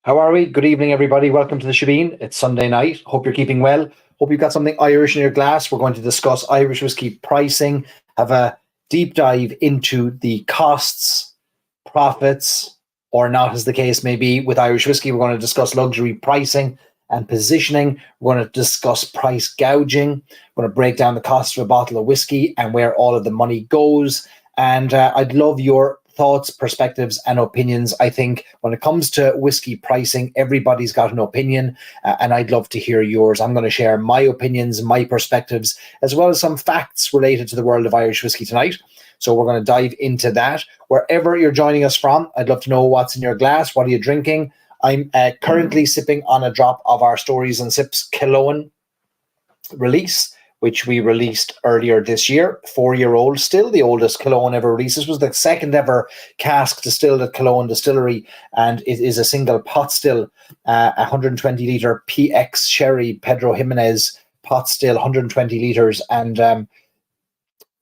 How are we? Good evening, everybody. Welcome to the Shebeen. It's Sunday night. Hope you're keeping well. Hope you've got something Irish in your glass. We're going to discuss Irish whiskey pricing, have a deep dive into the costs, profits, or not, as the case may be, with Irish whiskey. We're going to discuss luxury pricing and positioning. We're going to discuss price gouging. We're going to break down the cost of a bottle of whiskey and where all of the money goes. And I'd love your thoughts, perspectives, and opinions. I think when it comes to whiskey pricing, everybody's got an opinion, and I'd love to hear yours. I'm going to share my opinions, my perspectives, as well as some facts related to the world of Irish whiskey tonight. So we're going to dive into that. Wherever you're joining us from, I'd love to know what's in your glass. What are you drinking? I'm currently sipping on a drop of our Stories and Sips Cologne release, which we released earlier this year. 4-year-old, still the oldest Cologne ever released. This was the second ever cask distilled at Cologne Distillery, and it is a single pot still, 120 litre PX Sherry Pedro Jimenez pot still, 120 litres, and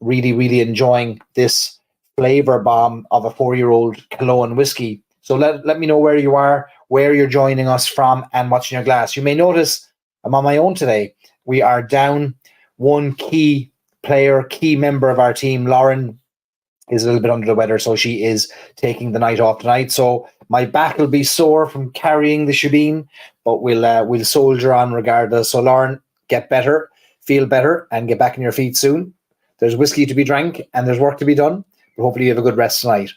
really enjoying this flavour bomb of a 4-year-old Cologne whiskey. So let me know where you are, where you're joining us from, and what's in your glass. You may notice I'm on my own today. We are down one key player, key member of our team. Lauren is a little bit under the weather, so she is taking the night off tonight. So my back will be sore from carrying the Shebeen, but we'll soldier on regardless. So Lauren, get better, feel better, and get back on your feet soon. There's whiskey to be drank and there's work to be done, but hopefully you have a good rest tonight.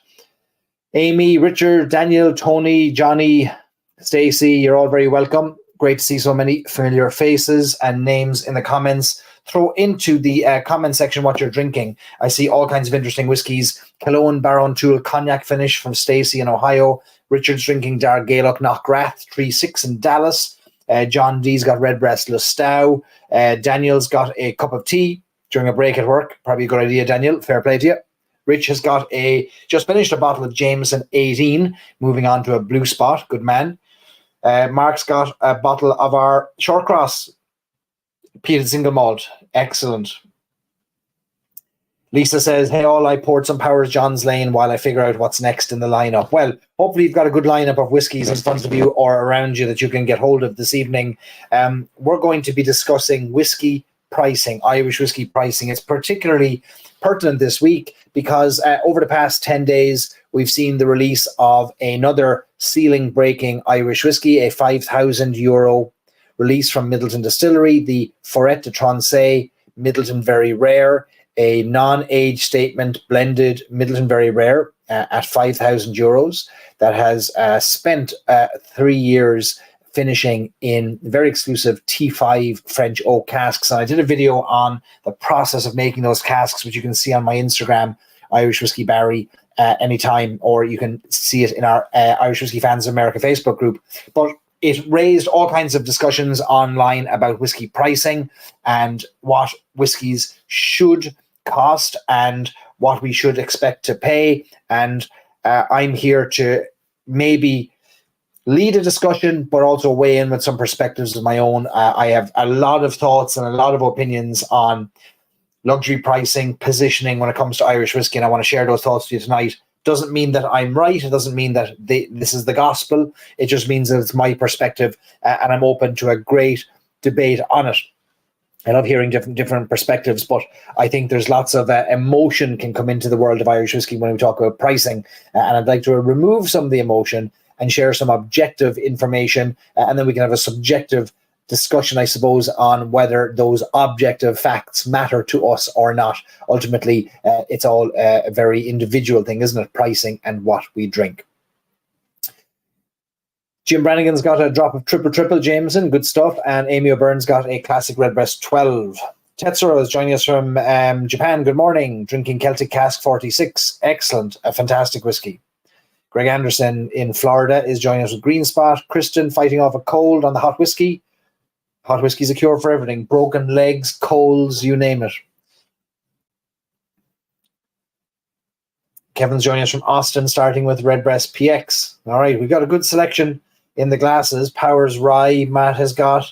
Amy, Richard, Daniel, Tony, Johnny, Stacey, you're all very welcome. Great to see so many familiar faces and names in the comments. Throw into the comment section what you're drinking. I see all kinds of interesting whiskies. Cologne Baron Tool Cognac finish from Stacey in Ohio. Richard's drinking Dar Gaelic Knockgrath 3-6 in Dallas. John D's got Redbreast Lustow. Daniel's got a cup of tea during a break at work. Probably a good idea, Daniel. Fair play to you. Rich has got just finished a bottle of Jameson 18, moving on to a Blue Spot. Good man. Mark's got a bottle of our Short Cross peated single malt. Excellent. Lisa says, hey all, I poured some Powers John's Lane while I figure out what's next in the lineup. Well, hopefully you've got a good lineup of whiskies in front of you or around you that you can get hold of this evening. We're going to be discussing whiskey pricing, Irish whiskey pricing. It's particularly pertinent this week because over the past 10 days, we've seen the release of another ceiling-breaking Irish whiskey, a €5,000 release from Middleton Distillery, the Forêt de Tronçais Middleton Very Rare, a non-age statement blended Middleton Very Rare at €5,000 that has spent 3 years finishing in very exclusive T5 French oak casks. And I did a video on the process of making those casks, which you can see on my Instagram, Irish Whiskey Barry, anytime, or you can see it in our Irish Whiskey Fans of America Facebook group. But it raised all kinds of discussions online about whiskey pricing and what whiskies should cost and what we should expect to pay. And I'm here to maybe lead a discussion, but also weigh in with some perspectives of my own. I have a lot of thoughts and a lot of opinions on luxury pricing, positioning when it comes to Irish whiskey, and I want to share those thoughts with you tonight. Doesn't mean that I'm right. It doesn't mean that this is the gospel. It just means that it's my perspective, and I'm open to a great debate on it. I love hearing different perspectives, but I think there's lots of emotion can come into the world of Irish whiskey when we talk about pricing, and I'd like to remove some of the emotion and share some objective information, and then we can have a subjective discussion, I suppose, on whether those objective facts matter to us or not. Ultimately, it's all a very individual thing, isn't it? Pricing and what we drink. Jim Brannigan's got a drop of triple Jameson, good stuff, and Amy O'Byrne's got a classic Redbreast 12. Tetsuro is joining us from Japan. Good morning. Drinking Celtic Cask 46. Excellent. A fantastic whiskey. Greg Anderson in Florida is joining us with Green Spot. Kristen fighting off a cold on the hot whiskey. Hot whiskey's a cure for everything. Broken legs, colds, you name it. Kevin's joining us from Austin, starting with Redbreast PX. All right, we've got a good selection in the glasses. Powers Rye, Matt has got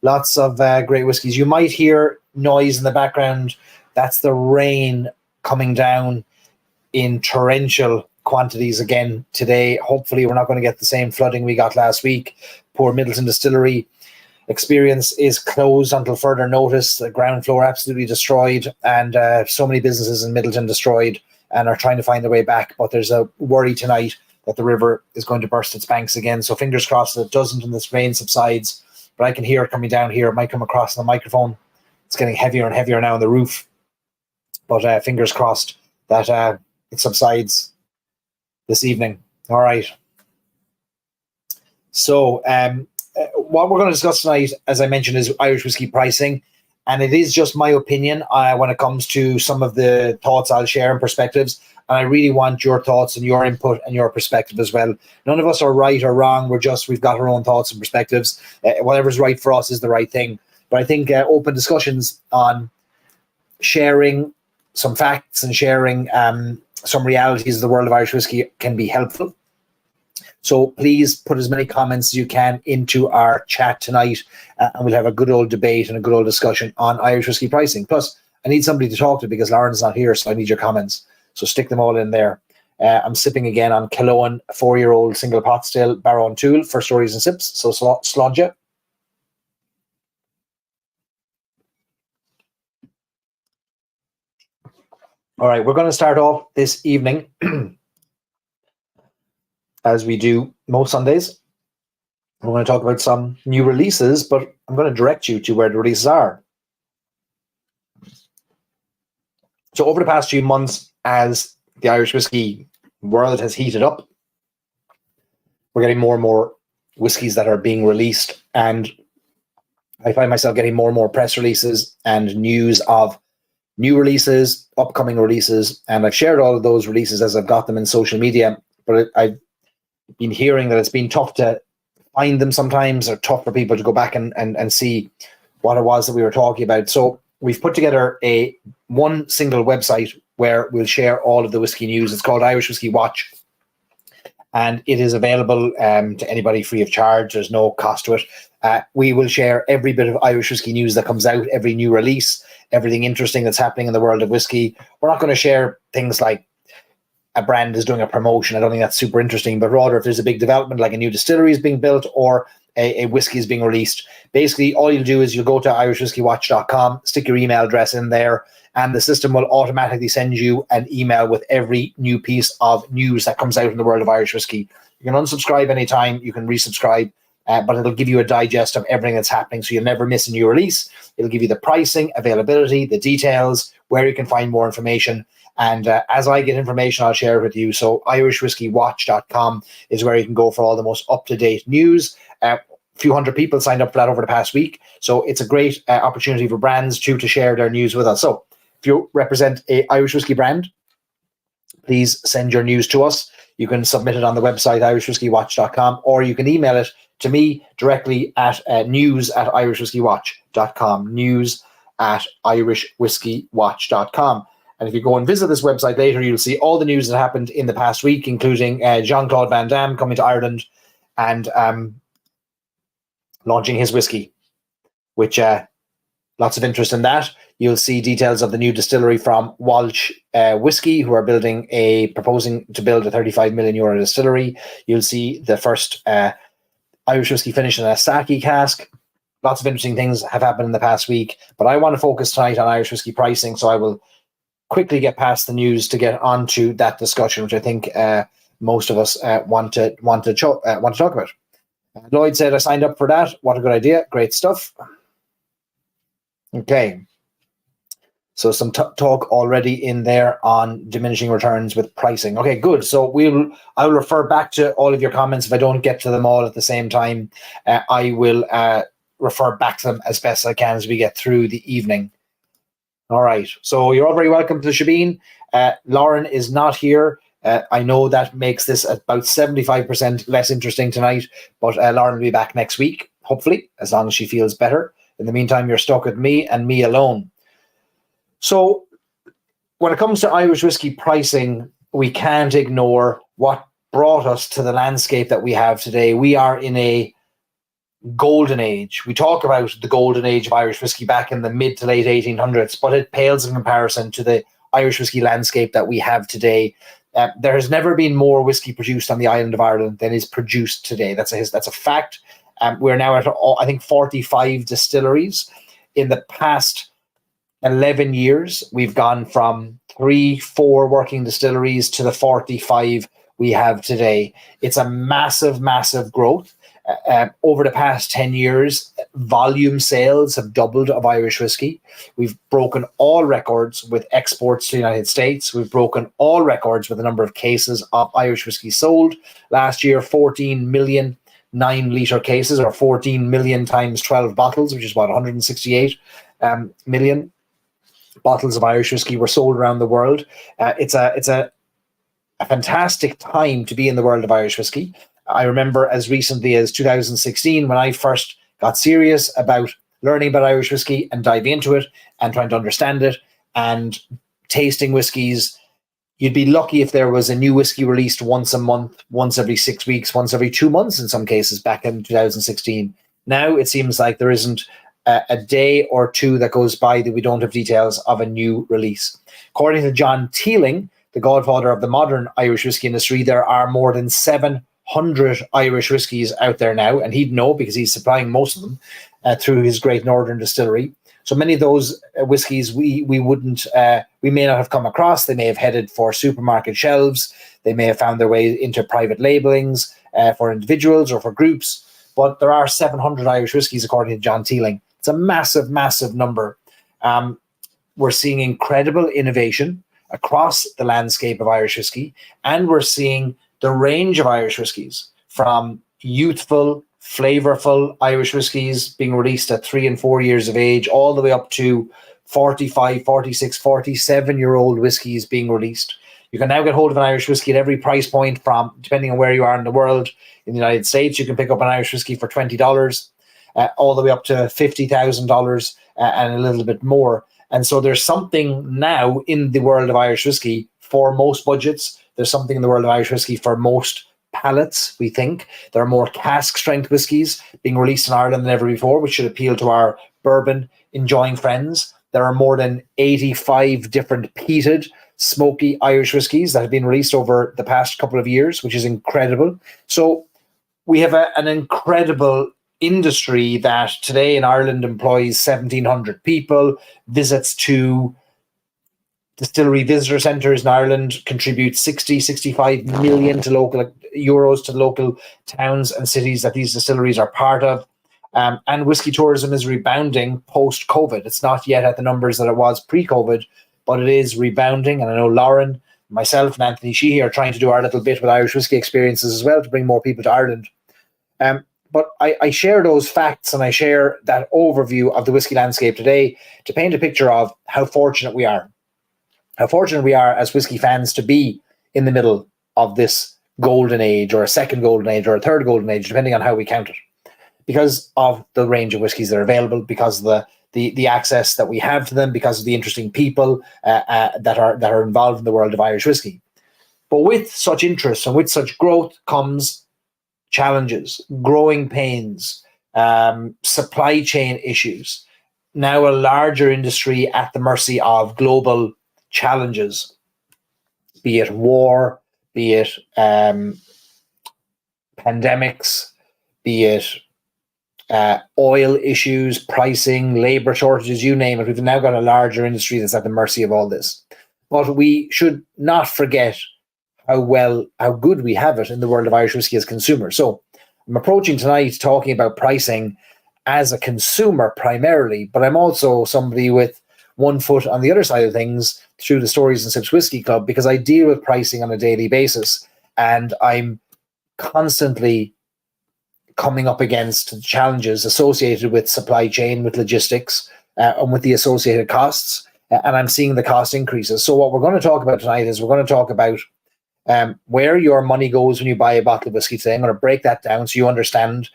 lots of great whiskies. You might hear noise in the background. That's the rain coming down in torrential quantities again today. Hopefully we're not going to get the same flooding we got last week. Poor Middleton Distillery Experience is closed until further notice. The ground floor absolutely destroyed, and so many businesses in Middleton destroyed and are trying to find their way back. But there's a worry tonight that the river is going to burst its banks again. So fingers crossed that it doesn't and this rain subsides. But I can hear it coming down here. It might come across the microphone. It's getting heavier and heavier now on the roof. But fingers crossed that it subsides this evening. All right. So what we're going to discuss tonight, as I mentioned, is Irish whiskey pricing. And it is just my opinion when it comes to some of the thoughts I'll share and perspectives. And I really want your thoughts and your input and your perspective as well. None of us are right or wrong. We've got our own thoughts and perspectives. Whatever's right for us is the right thing. But I think open discussions on sharing some facts and sharing some realities of the world of Irish whiskey can be helpful. So please put as many comments as you can into our chat tonight, and we'll have a good old debate and a good old discussion on Irish whiskey pricing. Plus, I need somebody to talk to because Lauren's not here, so I need your comments. So stick them all in there. I'm sipping again on Killowen 4-year-old single pot still Baron Tool for stories and sips. So slodja. All right, we're going to start off this evening, as we do most Sundays. We're going to talk about some new releases, but I'm going to direct you to where the releases are. So over the past few months, as the Irish whiskey world has heated up, we're getting more and more whiskies that are being released, and I find myself getting more and more press releases and news of new releases, upcoming releases, and I've shared all of those releases as I've got them in social media, but I've been hearing that it's been tough to find them sometimes, or tough for people to go back and see what it was that we were talking about. So we've put together one single website where we'll share all of the whiskey news. It's called Irish Whiskey Watch, and it is available to anybody free of charge. There's no cost to it. We will share every bit of Irish whiskey news that comes out, every new release, everything interesting that's happening in the world of whiskey. We're not going to share things like a brand is doing a promotion. I don't think that's super interesting, but rather if there's a big development, like a new distillery is being built or a whiskey is being released, basically all you'll do is you'll go to irishwhiskeywatch.com, stick your email address in there, and the system will automatically send you an email with every new piece of news that comes out in the world of Irish whiskey. You can unsubscribe anytime, you can resubscribe, but it'll give you a digest of everything that's happening, so you'll never miss a new release. It'll give you the pricing, availability, the details, where you can find more information. And as I get information, I'll share it with you. So irishwhiskeywatch.com is where you can go for all the most up-to-date news. A few hundred people signed up for that over the past week. So it's a great opportunity for brands to share their news with us. So if you represent a Irish whiskey brand, please send your news to us. You can submit it on the website, irishwhiskeywatch.com, or you can email it to me directly at news@irishwhiskeywatch.com, news@irishwhiskeywatch.com. And if you go and visit this website later, you'll see all the news that happened in the past week, including Jean-Claude Van Damme coming to Ireland and launching his whiskey, which lots of interest in that. You'll see details of the new distillery from Walsh Whiskey, who are proposing to build a €35 million distillery. You'll see the first Irish whiskey finished in a sake cask. Lots of interesting things have happened in the past week, but I want to focus tonight on Irish whiskey pricing, so I will quickly get past the news to get onto that discussion, which I think most of us want to talk about. Lloyd said, I signed up for that. What a good idea. Great stuff. Okay. So some talk already in there on diminishing returns with pricing. Okay, good. So I'll refer back to all of your comments. If I don't get to them all at the same time, I will refer back to them as best I can as we get through the evening. All right. So you're all very welcome to the Shebeen. Lauren is not here. I know that makes this about 75% less interesting tonight, but Lauren will be back next week, hopefully, as long as she feels better. In the meantime, you're stuck with me and me alone. So when it comes to Irish whiskey pricing, we can't ignore what brought us to the landscape that we have today. We are in a golden age. We talk about the golden age of Irish whiskey back in the mid to late 1800s, but it pales in comparison to the Irish whiskey landscape that we have today. There has never been more whiskey produced on the island of Ireland than is produced today. That's a fact. We're now at, I think, 45 distilleries. In the past 11 years, we've gone from 3-4 working distilleries to the 45 we have today. It's a massive, massive growth. Over the past 10 years, volume sales have doubled of Irish whiskey. We've broken all records with exports to the United States. We've broken all records with the number of cases of Irish whiskey sold. Last year, 14 million 9-litre cases, or 14 million times 12 bottles, which is about 168 million bottles of Irish whiskey were sold around the world. It's a fantastic time to be in the world of Irish whiskey. I remember as recently as 2016 when I first got serious about learning about Irish whiskey and diving into it and trying to understand it and tasting whiskies. You'd be lucky if there was a new whiskey released once a month, once every 6 weeks, once every 2 months in some cases back in 2016. Now it seems like there isn't a day or two that goes by that we don't have details of a new release. According to John Teeling, the godfather of the modern Irish whiskey industry, there are more than 700 Irish whiskies out there now, and he'd know because he's supplying most of them through his Great Northern Distillery. So many of those whiskies we may not have come across. They may have headed for supermarket shelves. They may have found their way into private labelings for individuals or for groups. But there are 700 Irish whiskies, according to John Teeling. It's a massive, massive number. We're seeing incredible innovation across the landscape of Irish whiskey, and we're seeing the range of Irish whiskies from youthful, flavorful Irish whiskies being released at 3 and 4 years of age, all the way up to 45, 46, 47-year-old whiskies being released. You can now get hold of an Irish whiskey at every price point from, depending on where you are in the world. In the United States, you can pick up an Irish whiskey for $20, all the way up to $50,000 and a little bit more. And so there's something now in the world of Irish whiskey for most budgets. There's something in the world of Irish whiskey for most palates, we think. There are more cask strength whiskies being released in Ireland than ever before, which should appeal to our bourbon enjoying friends. There are more than 85 different peated, smoky Irish whiskies that have been released over the past couple of years, which is incredible. So we have an incredible industry that today in Ireland employs 1,700 people. Visits to distillery visitor centres in Ireland contribute 65 million to local euros to local towns and cities that these distilleries are part of. And whiskey tourism is rebounding post-COVID. It's not yet at the numbers that it was pre-COVID, but it is rebounding. And I know Lauren, myself, and Anthony Sheehy are trying to do our little bit with Irish whiskey experiences as well to bring more people to Ireland. But I share those facts and I share that overview of the whiskey landscape today to paint a picture of how fortunate we are. How fortunate we are as whiskey fans to be in the middle of this golden age, or a second golden age, or a third golden age, depending on how we count it. Because of the range of whiskies that are available, because of the access that we have to them, because of the interesting people that are involved in the world of Irish whiskey. But with such interest and with such growth comes challenges, growing pains, supply chain issues. Now a larger industry at the mercy of global challenges, be it war, be it pandemics, be it oil issues, pricing, labor shortages, you name it. We've now got a larger industry that's at the mercy of all this. But we should not forget how good we have it in the world of Irish whiskey as consumers. So I'm approaching tonight talking about pricing as a consumer primarily, but I'm also somebody with one foot on the other side of things through the Stories and Sips Whiskey Club, because I deal with pricing on a daily basis, and I'm constantly coming up against challenges associated with supply chain, with logistics, and with the associated costs, and I'm seeing the cost increases. So what we're going to talk about tonight is we're going to talk about where your money goes when you buy a bottle of whiskey today. I'm going to break that down so you understand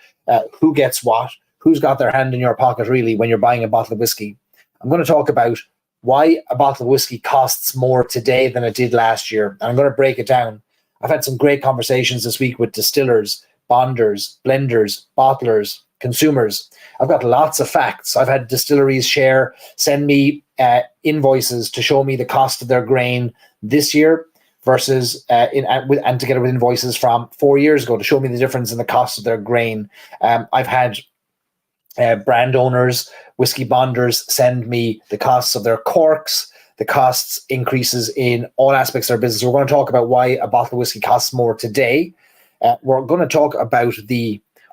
who gets what, who's got their hand in your pocket really when you're buying a bottle of whiskey. I'm going to talk about why a bottle of whiskey costs more today than it did last year. And I'm going to break it down. I've had some great conversations this week with distillers, bonders, blenders, bottlers, consumers. I've got lots of facts. I've had distilleries send me invoices to show me the cost of their grain this year versus and together with invoices from 4 years ago to show me the difference in the cost of their grain. I've had brand owners, whiskey bonders send me the costs of their corks, the costs increases in all aspects of their business. We're going to talk about why a bottle of whiskey costs more today. We're going to talk about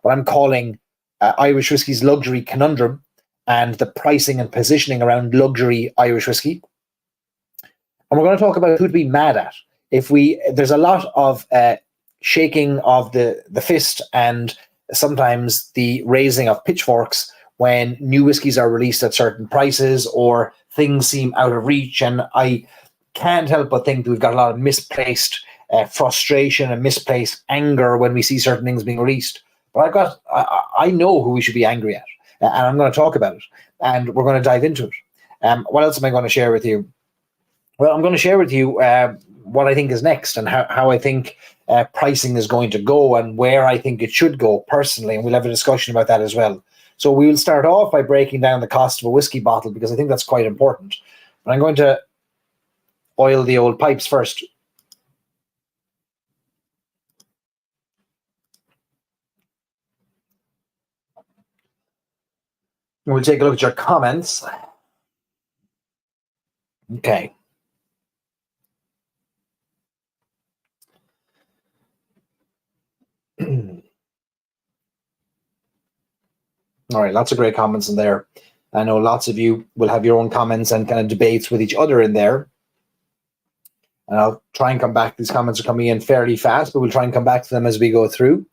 what I'm calling Irish whiskey's luxury conundrum and the pricing and positioning around luxury Irish whiskey. And we're going to talk about who to be mad at. There's a lot of shaking of the fist and sometimes the raising of pitchforks when new whiskies are released at certain prices or things seem out of reach. And I can't help but think that we've got a lot of misplaced frustration and misplaced anger when we see certain things being released. But I know who we should be angry at, and I'm going to talk about it, and we're going to dive into it. What else am I going to share with you? Well, I'm going to share with you what I think is next and how I think pricing is going to go and where I think it should go personally, and we'll have a discussion about that as well. So we'll start off by breaking down the cost of a whiskey bottle because I think that's quite important. But I'm going to oil the old pipes first. We'll take a look at your comments. Okay. All right, lots of great comments in there. I know lots of you will have your own comments and kind of debates with each other in there. And I'll try and come back. These comments are coming in fairly fast, but we'll try and come back to them as we go through.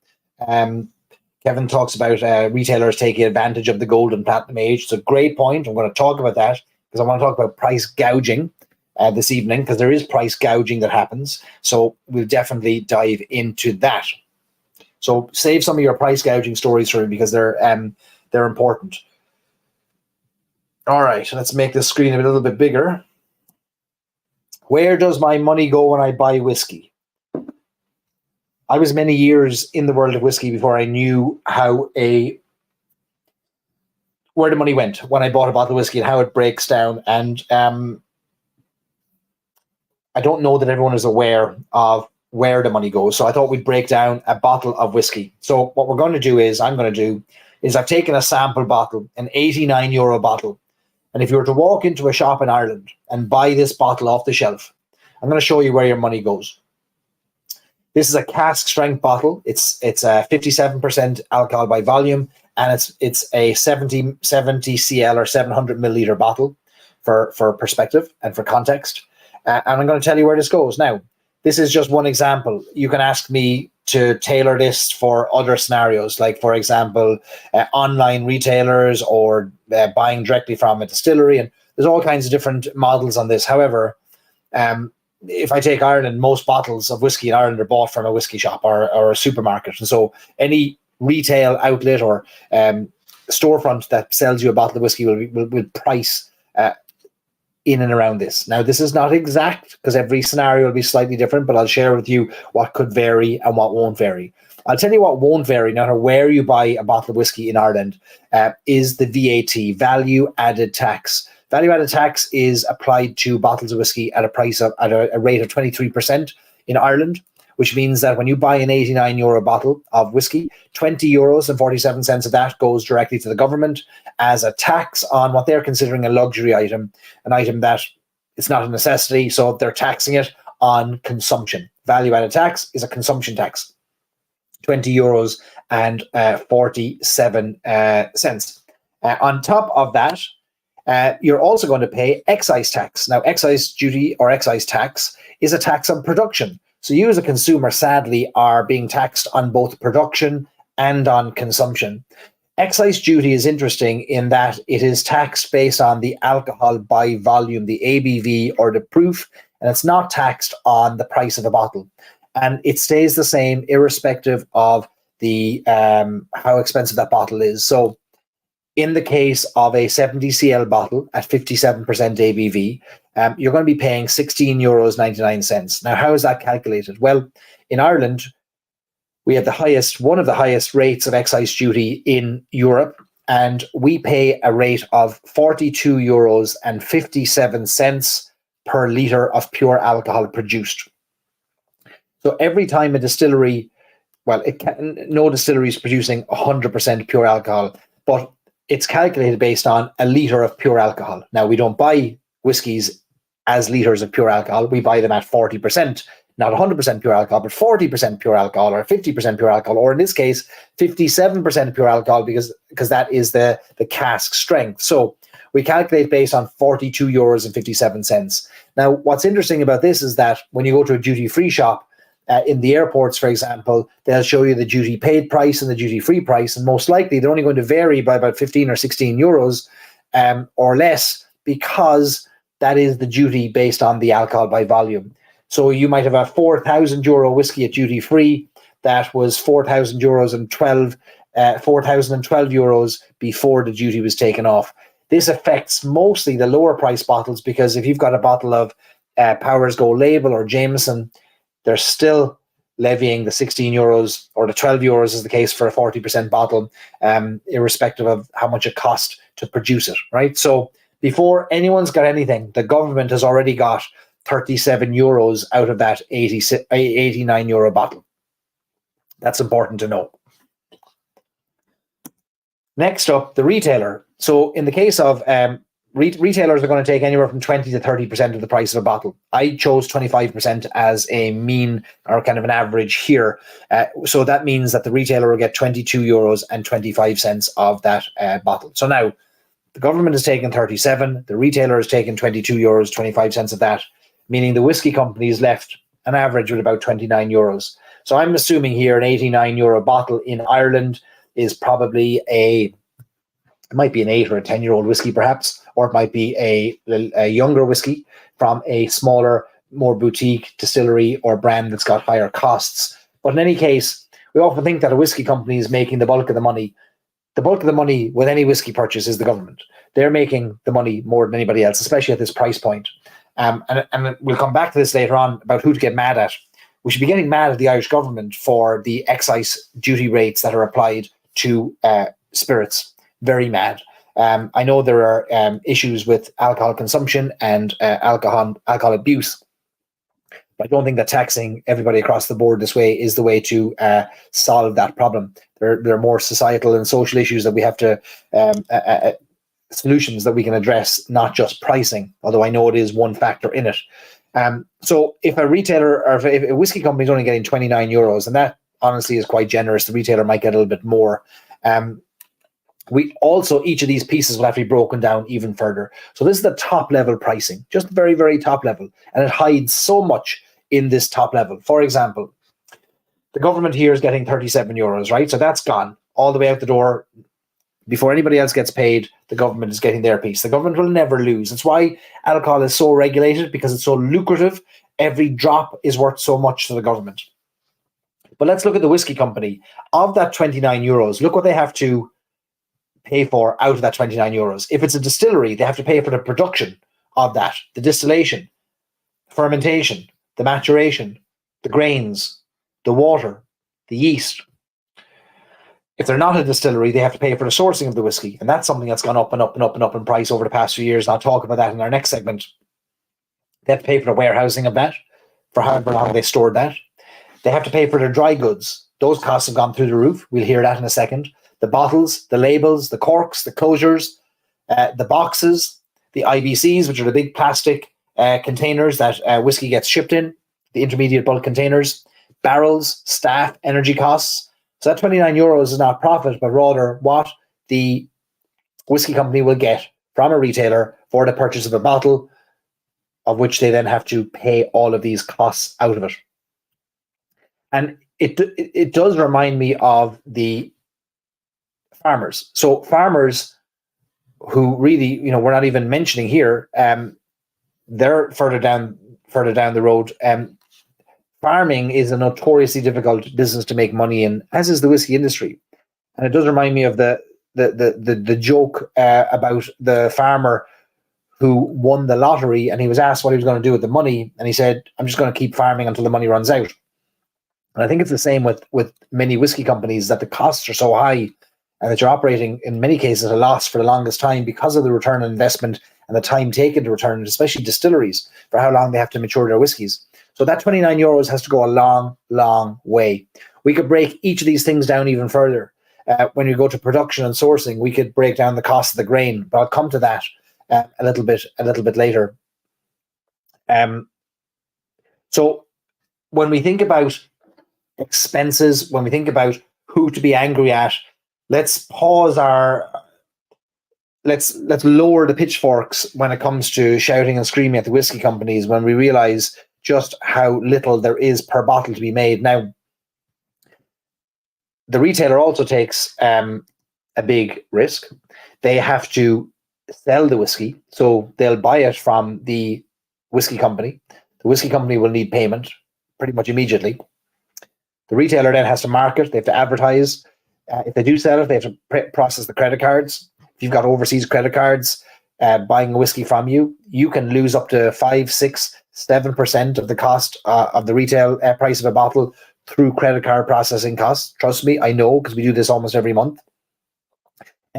Kevin talks about retailers taking advantage of the gold and platinum age. It's a great point. I'm going to talk about that because I want to talk about price gouging this evening because there is price gouging that happens. So we'll definitely dive into that. So save some of your price gouging stories for me because they're important. All right, let's make this screen a little bit bigger. Where does my money go when I buy whiskey? I was many years in the world of whiskey before I knew where the money went when I bought a bottle of whiskey and how it breaks down. And I don't know that everyone is aware of where the money goes. So I thought we'd break down a bottle of whiskey. So what we're going to do is I've taken a sample bottle, an €89 bottle. And if you were to walk into a shop in Ireland and buy this bottle off the shelf, I'm going to show you where your money goes. This is a cask strength bottle. It's a 57% alcohol by volume, and it's a 70 cl or 700 milliliter bottle for perspective and for context. And I'm going to tell you where this goes. Now, this is just one example. You can ask me to tailor this for other scenarios, like, for example, online retailers or buying directly from a distillery. And there's all kinds of different models on this. However, if I take Ireland, most bottles of whiskey in Ireland are bought from a whiskey shop or a supermarket. And so any retail outlet or storefront that sells you a bottle of whiskey will price in and around this. Now, this is not exact because every scenario will be slightly different, but I'll share with you what could vary and what won't vary. I'll tell you what won't vary, no matter where you buy a bottle of whiskey in Ireland, is the VAT, value added tax. Value added tax is applied to bottles of whiskey at a rate of 23% in Ireland, which means that when you buy an €89 bottle of whiskey, €20.47 of that goes directly to the government as a tax on what they're considering a luxury item, an item that it's not a necessity, so they're taxing it on consumption. Value-added tax is a consumption tax, €20.47. On top of that, you're also going to pay excise tax. Now, excise duty or excise tax is a tax on production. So you as a consumer, sadly, are being taxed on both production and on consumption. Excise duty is interesting in that it is taxed based on the alcohol by volume, the ABV or the proof, and it's not taxed on the price of a bottle. And it stays the same irrespective of the how expensive that bottle is. So in the case of a 70 cl bottle at 57% ABV, you're going to be paying €16.99. Now, how is that calculated? Well, in Ireland, we have one of the highest rates of excise duty in Europe, and we pay a rate of €42.57 per litre of pure alcohol produced. So every time a distillery, no distillery is producing 100% pure alcohol, but it's calculated based on a litre of pure alcohol. Now, we don't buy whiskies as litres of pure alcohol. We buy them at 40%, not 100% pure alcohol, but 40% pure alcohol or 50% pure alcohol, or in this case, 57% pure alcohol because that is the cask strength. So we calculate based on €42.57. Now, what's interesting about this is that when you go to a duty-free shop, in the airports, for example, they'll show you the duty paid price and the duty free price, and most likely they're only going to vary by about 15 or 16 euros or less, because that is the duty based on the alcohol by volume. So you might have a €4,000 whiskey at duty free that was €4,012 before the duty was taken off. This affects mostly the lower price bottles, because if you've got a bottle of Powers Gold Label or Jameson, they're still levying the €16 or the €12 is the case for a 40% bottle, irrespective of how much it cost to produce it, right? So before anyone's got anything, the government has already got €37 out of that €89 bottle. That's important to know. Next up, the retailer. So in the case of retailers are going to take anywhere from 20 to 30% of the price of a bottle. I chose 25% as a mean or kind of an average here. So that means that the retailer will get €22.25 of that bottle. So now the government is taking 37, the retailer is taking €22.25 of that, meaning the whiskey company is left an average with about €29. So I'm assuming here an €89 bottle in Ireland is probably it might be an 8 or a 10-year-old whiskey perhaps, or it might be a younger whiskey from a smaller, more boutique distillery or brand that's got higher costs. But in any case, we often think that a whiskey company is making the bulk of the money. The bulk of the money with any whiskey purchase is the government. They're making the money more than anybody else, especially at this price point. And we'll come back to this later on about who to get mad at. We should be getting mad at the Irish government for the excise duty rates that are applied to spirits. Very mad. I know there are issues with alcohol consumption and alcohol abuse, but I don't think that taxing everybody across the board this way is the way to solve that problem. There are more societal and social issues that we have to solutions that we can address, not just pricing, although I know it is one factor in it. So if a retailer or if a whiskey company is only getting €29, and that honestly is quite generous, the retailer might get a little bit more. We also, each of these pieces will have to be broken down even further. So this is the top level pricing, just very, very top level. And it hides so much in this top level. For example, the government here is getting €37, right? So that's gone all the way out the door. Before anybody else gets paid, the government is getting their piece. The government will never lose. That's why alcohol is so regulated, because it's so lucrative. Every drop is worth so much to the government. But let's look at the whiskey company. Of that €29, look what they have to pay for out of that €29. If it's a distillery, they have to pay for the production of that, the distillation, fermentation, the maturation, the grains, the water, the yeast. If they're not a distillery, they have to pay for the sourcing of the whiskey, and that's something that's gone up and up and up and up in price over the past few years, and I'll talk about that in our next segment. They have to pay for the warehousing of that, for however long they stored that. They have to pay for their dry goods. Those costs have gone through the roof. We'll hear that in a second. The bottles, the labels, the corks, the closures, the boxes, the IBCs, which are the big plastic containers that whiskey gets shipped in, the intermediate bulk containers, barrels, staff, energy costs. So that €29 is not profit, but rather what the whiskey company will get from a retailer for the purchase of a bottle, of which they then have to pay all of these costs out of it. And it does remind me of the farmers. So farmers who really, we're not even mentioning here, they're further down the road. Farming is a notoriously difficult business to make money in, as is the whiskey industry. And it does remind me of the joke about the farmer who won the lottery, and he was asked what he was going to do with the money, and he said, "I'm just going to keep farming until the money runs out." And I think it's the same with many whiskey companies, that the costs are so high and that you're operating in many cases at a loss for the longest time because of the return on investment and the time taken to return, especially distilleries, for how long they have to mature their whiskies. So that 29 euros has to go a long, long way. We could break each of these things down even further. When you go to production and sourcing, we could break down the cost of the grain, but I'll come to that a little bit later. So when we think about expenses, when we think about who to be angry at, let's lower the pitchforks when it comes to shouting and screaming at the whiskey companies when we realize just how little there is per bottle to be made. Now, the retailer also takes a big risk. They have to sell the whiskey, so they'll buy it from the whiskey company. The whiskey company will need payment pretty much immediately. The retailer then has to market, they have to advertise. If they do sell it, they have to process the credit cards. If you've got overseas credit cards buying whiskey from you, you can lose up to 5, 6, 7% of the cost of the retail price of a bottle through credit card processing costs. Trust me, I know, because we do this almost every month.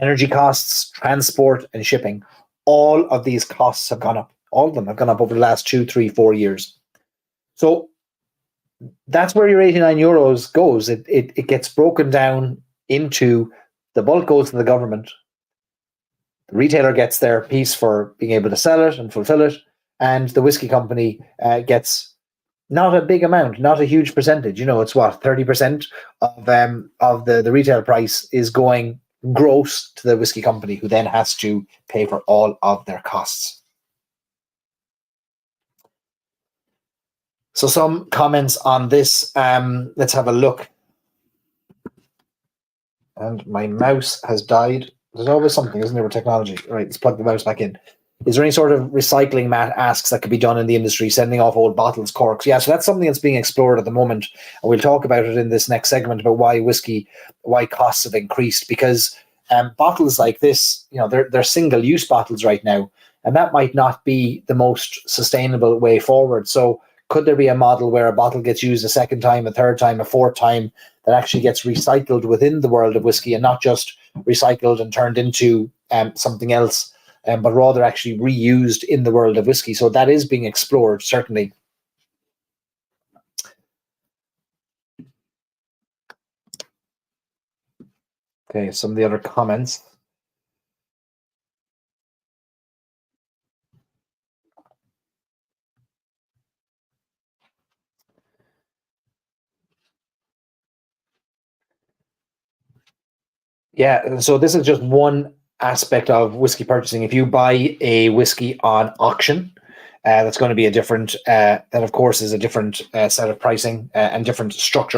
Energy costs, transport, and shipping. All of these costs have gone up. All of them have gone up over the last 2, 3, 4 years. So that's where your 89 euros goes. It gets broken down into the bulk goes to the government. The retailer gets their piece for being able to sell it and fulfill it, and the whiskey company gets not a big amount, not a huge percentage. It's what, 30% of the retail price is going gross to the whiskey company, who then has to pay for all of their costs. So some comments on this. Let's have a look. And my mouse has died. There's always something, isn't there, with technology? All right, let's plug the mouse back in. Is there any sort of recycling, Matt asks, that could be done in the industry, sending off old bottles, corks? Yeah, so that's something that's being explored at the moment. And we'll talk about it in this next segment about why costs have increased. Because bottles like this, they're single-use bottles right now. And that might not be the most sustainable way forward. So could there be a model where a bottle gets used a second time, a third time, a fourth time, that actually gets recycled within the world of whiskey, and not just recycled and turned into something else, but rather actually reused in the world of whiskey? So that is being explored, certainly. Okay, some of the other comments. Yeah, so this is just one aspect of whiskey purchasing. If you buy a whiskey on auction, that's going to be a different, that of course is a different set of pricing and different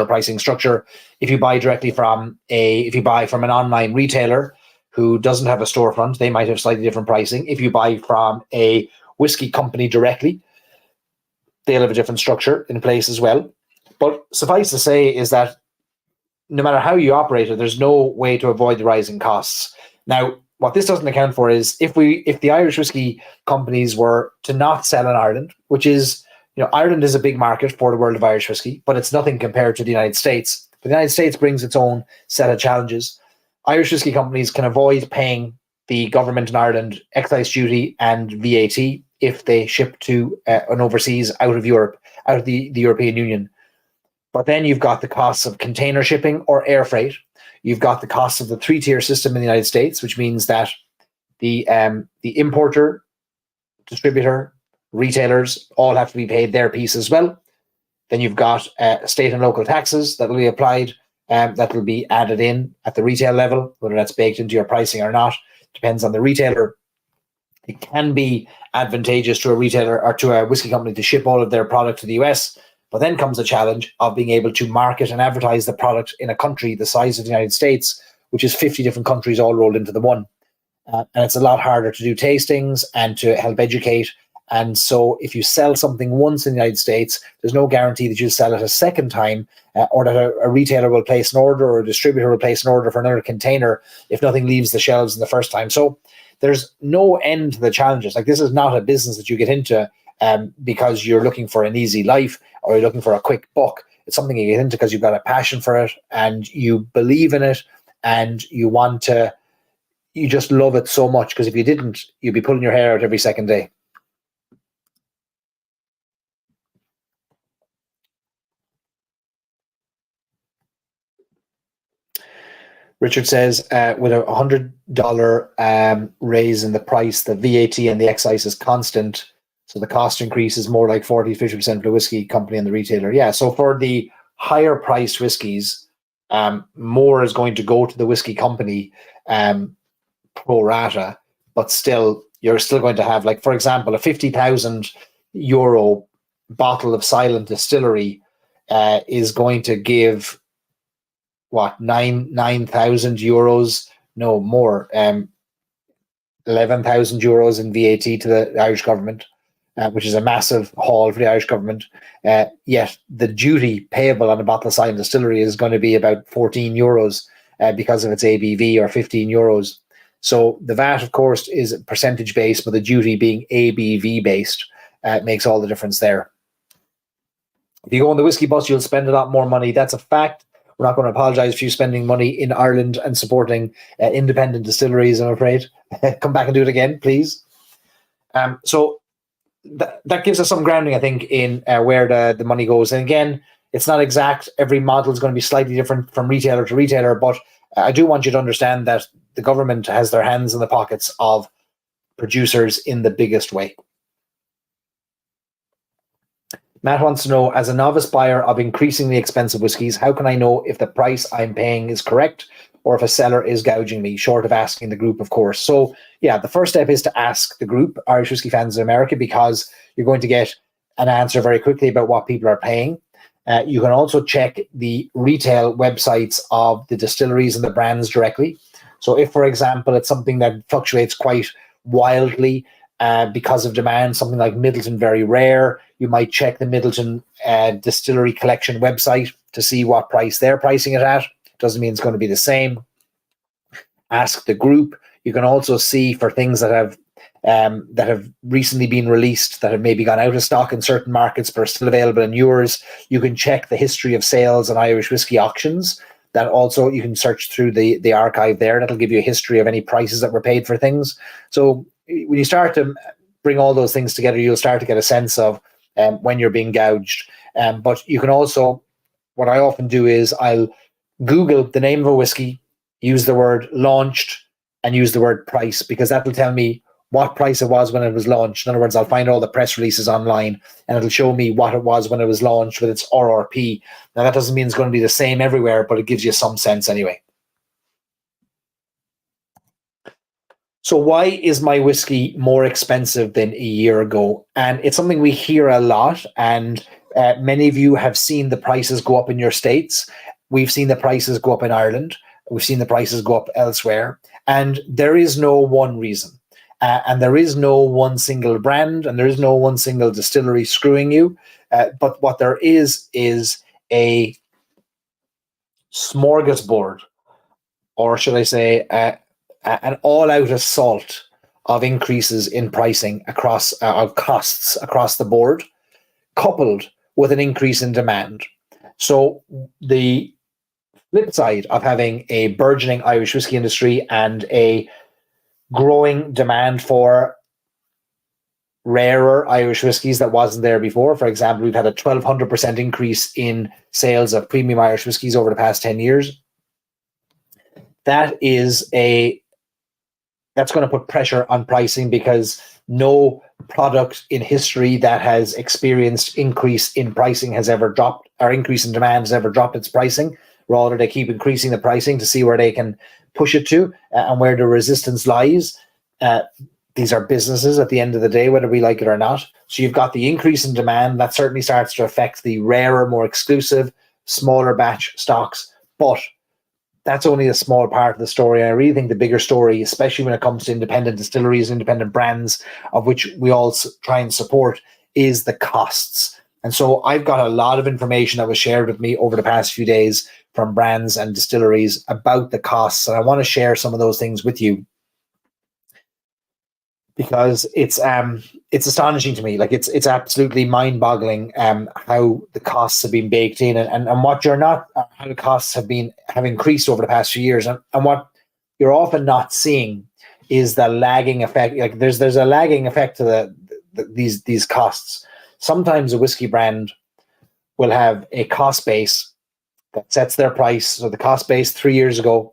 pricing structure. If you buy from an online retailer who doesn't have a storefront, they might have slightly different pricing. If you buy from a whiskey company directly, they'll have a different structure in place as well. But suffice to say is that no matter how you operate it, there's no way to avoid the rising costs. Now, what this doesn't account for is if the Irish whiskey companies were to not sell in Ireland, which is, Ireland is a big market for the world of Irish whiskey, but it's nothing compared to the United States. The United States brings its own set of challenges. Irish whiskey companies can avoid paying the government in Ireland excise duty and VAT if they ship to an overseas out of Europe, out of the European Union. But then you've got the costs of container shipping or air freight. You've got the costs of the 3-tier system in the United States, which means that the importer, distributor, retailers all have to be paid their piece as well. Then you've got state and local taxes that will be applied, that will be added in at the retail level, whether that's baked into your pricing or not, depends on the retailer. It can be advantageous to a retailer or to a whiskey company to ship all of their product to the US. But then comes the challenge of being able to market and advertise the product in a country the size of the United States, which is 50 different countries all rolled into the one. And it's a lot harder to do tastings and to help educate. And so if you sell something once in the United States, there's no guarantee that you'll sell it a second time, or that a retailer will place an order or a distributor will place an order for another container if nothing leaves the shelves in the first time. So there's no end to the challenges. Like, this is not a business that you get into because you're looking for an easy life or you're looking for a quick buck. It's something you get into because you've got a passion for it and you believe in it and you just love it so much, because if you didn't, you'd be pulling your hair out every second day. Richard says, with a $100 raise in the price, the VAT and the excise is constant. So the cost increase is more like 40-50% for the whiskey company and the retailer. Yeah. So for the higher priced whiskies, more is going to go to the whiskey company pro rata, but still, you're still going to have, like, for example, a €50,000 bottle of Silent Distillery is going to give what, 9,000 euros, no more, €11,000 in VAT to the Irish government, which is a massive haul for the Irish government. Yet the duty payable on a bottle of Silent Distillery is going to be about €14 because of its ABV, or €15. So the VAT, of course, is percentage based, but the duty being ABV based makes all the difference there. If you go on the whiskey bus, you'll spend a lot more money. That's a fact. We're not going to apologize for you spending money in Ireland and supporting independent distilleries, I'm afraid. Come back and do it again, please. So that gives us some grounding, I think, in where the money goes. And again, it's not exact. Every model is going to be slightly different from retailer to retailer, but I do want you to understand that the government has their hands in the pockets of producers in the biggest way. Matt wants to know, as a novice buyer of increasingly expensive whiskies, how can I know if the price I'm paying is correct or if a seller is gouging me, short of asking the group, of course? So, yeah, the first step is to ask the group, Irish Whiskey Fans of America, because you're going to get an answer very quickly about what people are paying. You can also check the retail websites of the distilleries and the brands directly. So if, for example, it's something that fluctuates quite wildly, because of demand, something like Middleton Very Rare, you might check the Middleton Distillery Collection website to see what price they're pricing it at. Doesn't mean it's going to be the same. Ask the group. You can also see for things that have recently been released, that have maybe gone out of stock in certain markets but are still available in yours. You can check the history of sales on Irish whiskey auctions. That also, you can search through the archive there. That'll give you a history of any prices that were paid for things. So when you start to bring all those things together, you'll start to get a sense of when you're being gouged. But you can also, what I often do is I'll Google the name of a whiskey, use the word launched, and use the word price, because that will tell me what price it was when it was launched. In other words, I'll find all the press releases online and it'll show me what it was when it was launched with its RRP. Now, that doesn't mean it's going to be the same everywhere, but it gives you some sense anyway. So why is my whiskey more expensive than a year ago? And it's something we hear a lot, and many of you have seen the prices go up in your states. We've seen the prices go up in Ireland. We've seen the prices go up elsewhere. And there is no one reason. And there is no one single brand, and there is no one single distillery screwing you. But what there is a smorgasbord, or should I say, an all-out assault of increases in pricing across of costs across the board, coupled with an increase in demand. So the flip side of having a burgeoning Irish whiskey industry and a growing demand for rarer Irish whiskies that wasn't there before. For example, we've had a 1,200% increase in sales of premium Irish whiskies over the past 10 years. That's going to put pressure on pricing, because no product in history that has experienced increase in pricing has ever dropped, or increase in demand has ever dropped its pricing. Rather, they keep increasing the pricing to see where they can push it to and where the resistance lies. These are businesses at the end of the day, whether we like it or not. So you've got the increase in demand that certainly starts to affect the rarer, more exclusive, smaller batch stocks. But that's only a small part of the story. And I really think the bigger story, especially when it comes to independent distilleries, independent brands, of which we all try and support, is the costs. And so I've got a lot of information that was shared with me over the past few days from brands and distilleries about the costs. And I want to share some of those things with you, because it's astonishing to me. Like, it's absolutely mind-boggling how the costs have been baked in, and what you're not, how the costs have increased over the past few years, and what you're often not seeing is the lagging effect. Like, there's a lagging effect to these costs. Sometimes a whiskey brand will have a cost base that sets their price. So the cost base 3 years ago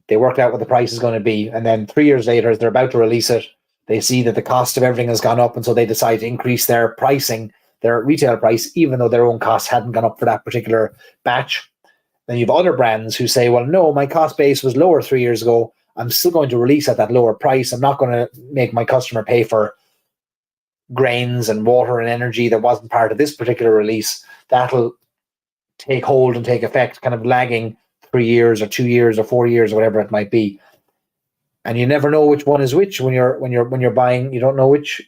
They worked out what the price is going to be. And then 3 years later, as they're about to release it, they see that the cost of everything has gone up. And so they decide to increase their pricing, their retail price, even though their own costs hadn't gone up for that particular batch. Then you have other brands who say, well, no, my cost base was lower 3 years ago. I'm still going to release at that lower price. I'm not going to make my customer pay for grains and water and energy that wasn't part of this particular release. That'll take hold and take effect, kind of lagging 3 years or 2 years or 4 years or whatever it might be. And you never know which one is which when you're buying. You don't know which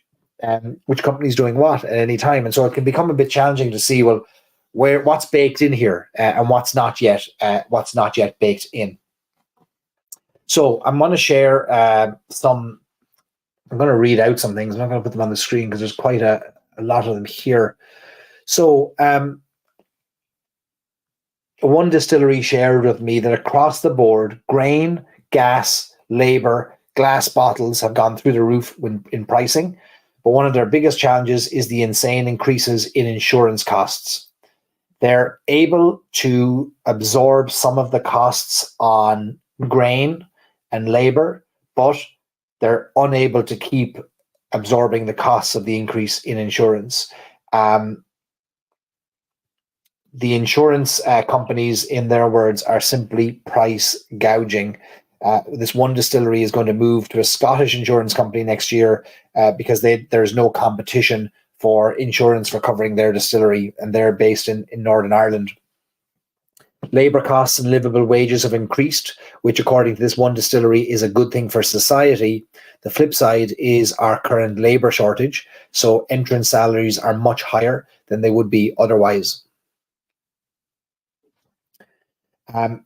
company's doing what at any time, and so it can become a bit challenging to see, well, what's baked in here and what's not yet baked in. So I'm going to share some. I'm going to read out some things. I'm not going to put them on the screen because there's quite a lot of them here. So one distillery shared with me that across the board, grain, gas, labor, glass bottles have gone through the roof in pricing. But one of their biggest challenges is the insane increases in insurance costs. They're able to absorb some of the costs on grain and labor, but they're unable to keep absorbing the costs of the increase in insurance. The insurance companies, in their words, are simply price gouging. This one distillery is going to move to a Scottish insurance company next year because there's no competition for insurance for covering their distillery, and they're based in Northern Ireland. Labour costs and livable wages have increased, which according to this one distillery is a good thing for society. The flip side is our current labour shortage, so entrance salaries are much higher than they would be otherwise.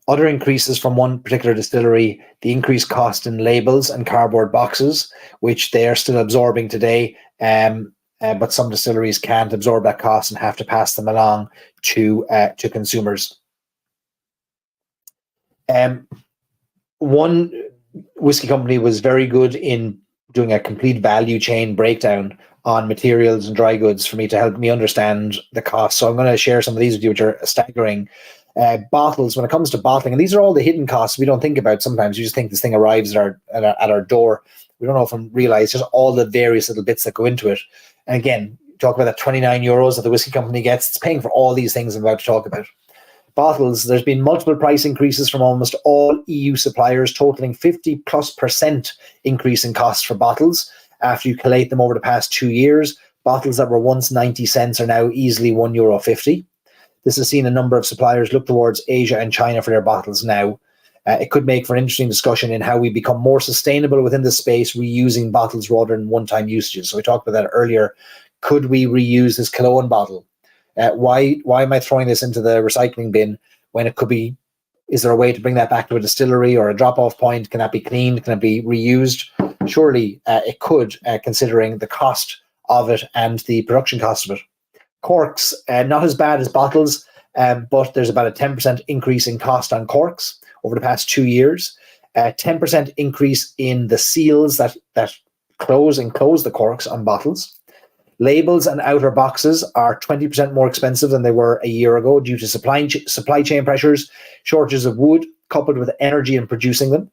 Other increases from one particular distillery, the increased cost in labels and cardboard boxes, which they are still absorbing today, but some distilleries can't absorb that cost and have to pass them along to consumers. One whiskey company was very good in doing a complete value chain breakdown on materials and dry goods for me to help me understand the cost. So I'm going to share some of these with you, which are staggering. Bottles, when it comes to bottling, and these are all the hidden costs we don't think about sometimes. You just think this thing arrives at our door. We don't often realize just all the various little bits that go into it. And again, talk about that 29 euros that the whiskey company gets. It's paying for all these things I'm about to talk about. Bottles, there's been multiple price increases from almost all EU suppliers, totaling 50+% increase in costs for bottles after you collate them over the past 2 years. Bottles that were once 90 cents are now easily €1.50. This has seen a number of suppliers look towards Asia and China for their bottles now. It could make for an interesting discussion in how we become more sustainable within this space, reusing bottles rather than one-time usages. So we talked about that earlier. Could we reuse this cologne bottle? Why am I throwing this into the recycling bin when it could be? Is there a way to bring that back to a distillery or a drop-off point? Can that be cleaned? Can it be reused? Surely it could, considering the cost of it and the production cost of it. Corks, not as bad as bottles, but there's about a 10% increase in cost on corks over the past 2 years. 10% increase in the seals that close the corks on bottles. Labels and outer boxes are 20% more expensive than they were a year ago due to supply chain pressures, shortages of wood, coupled with energy in producing them.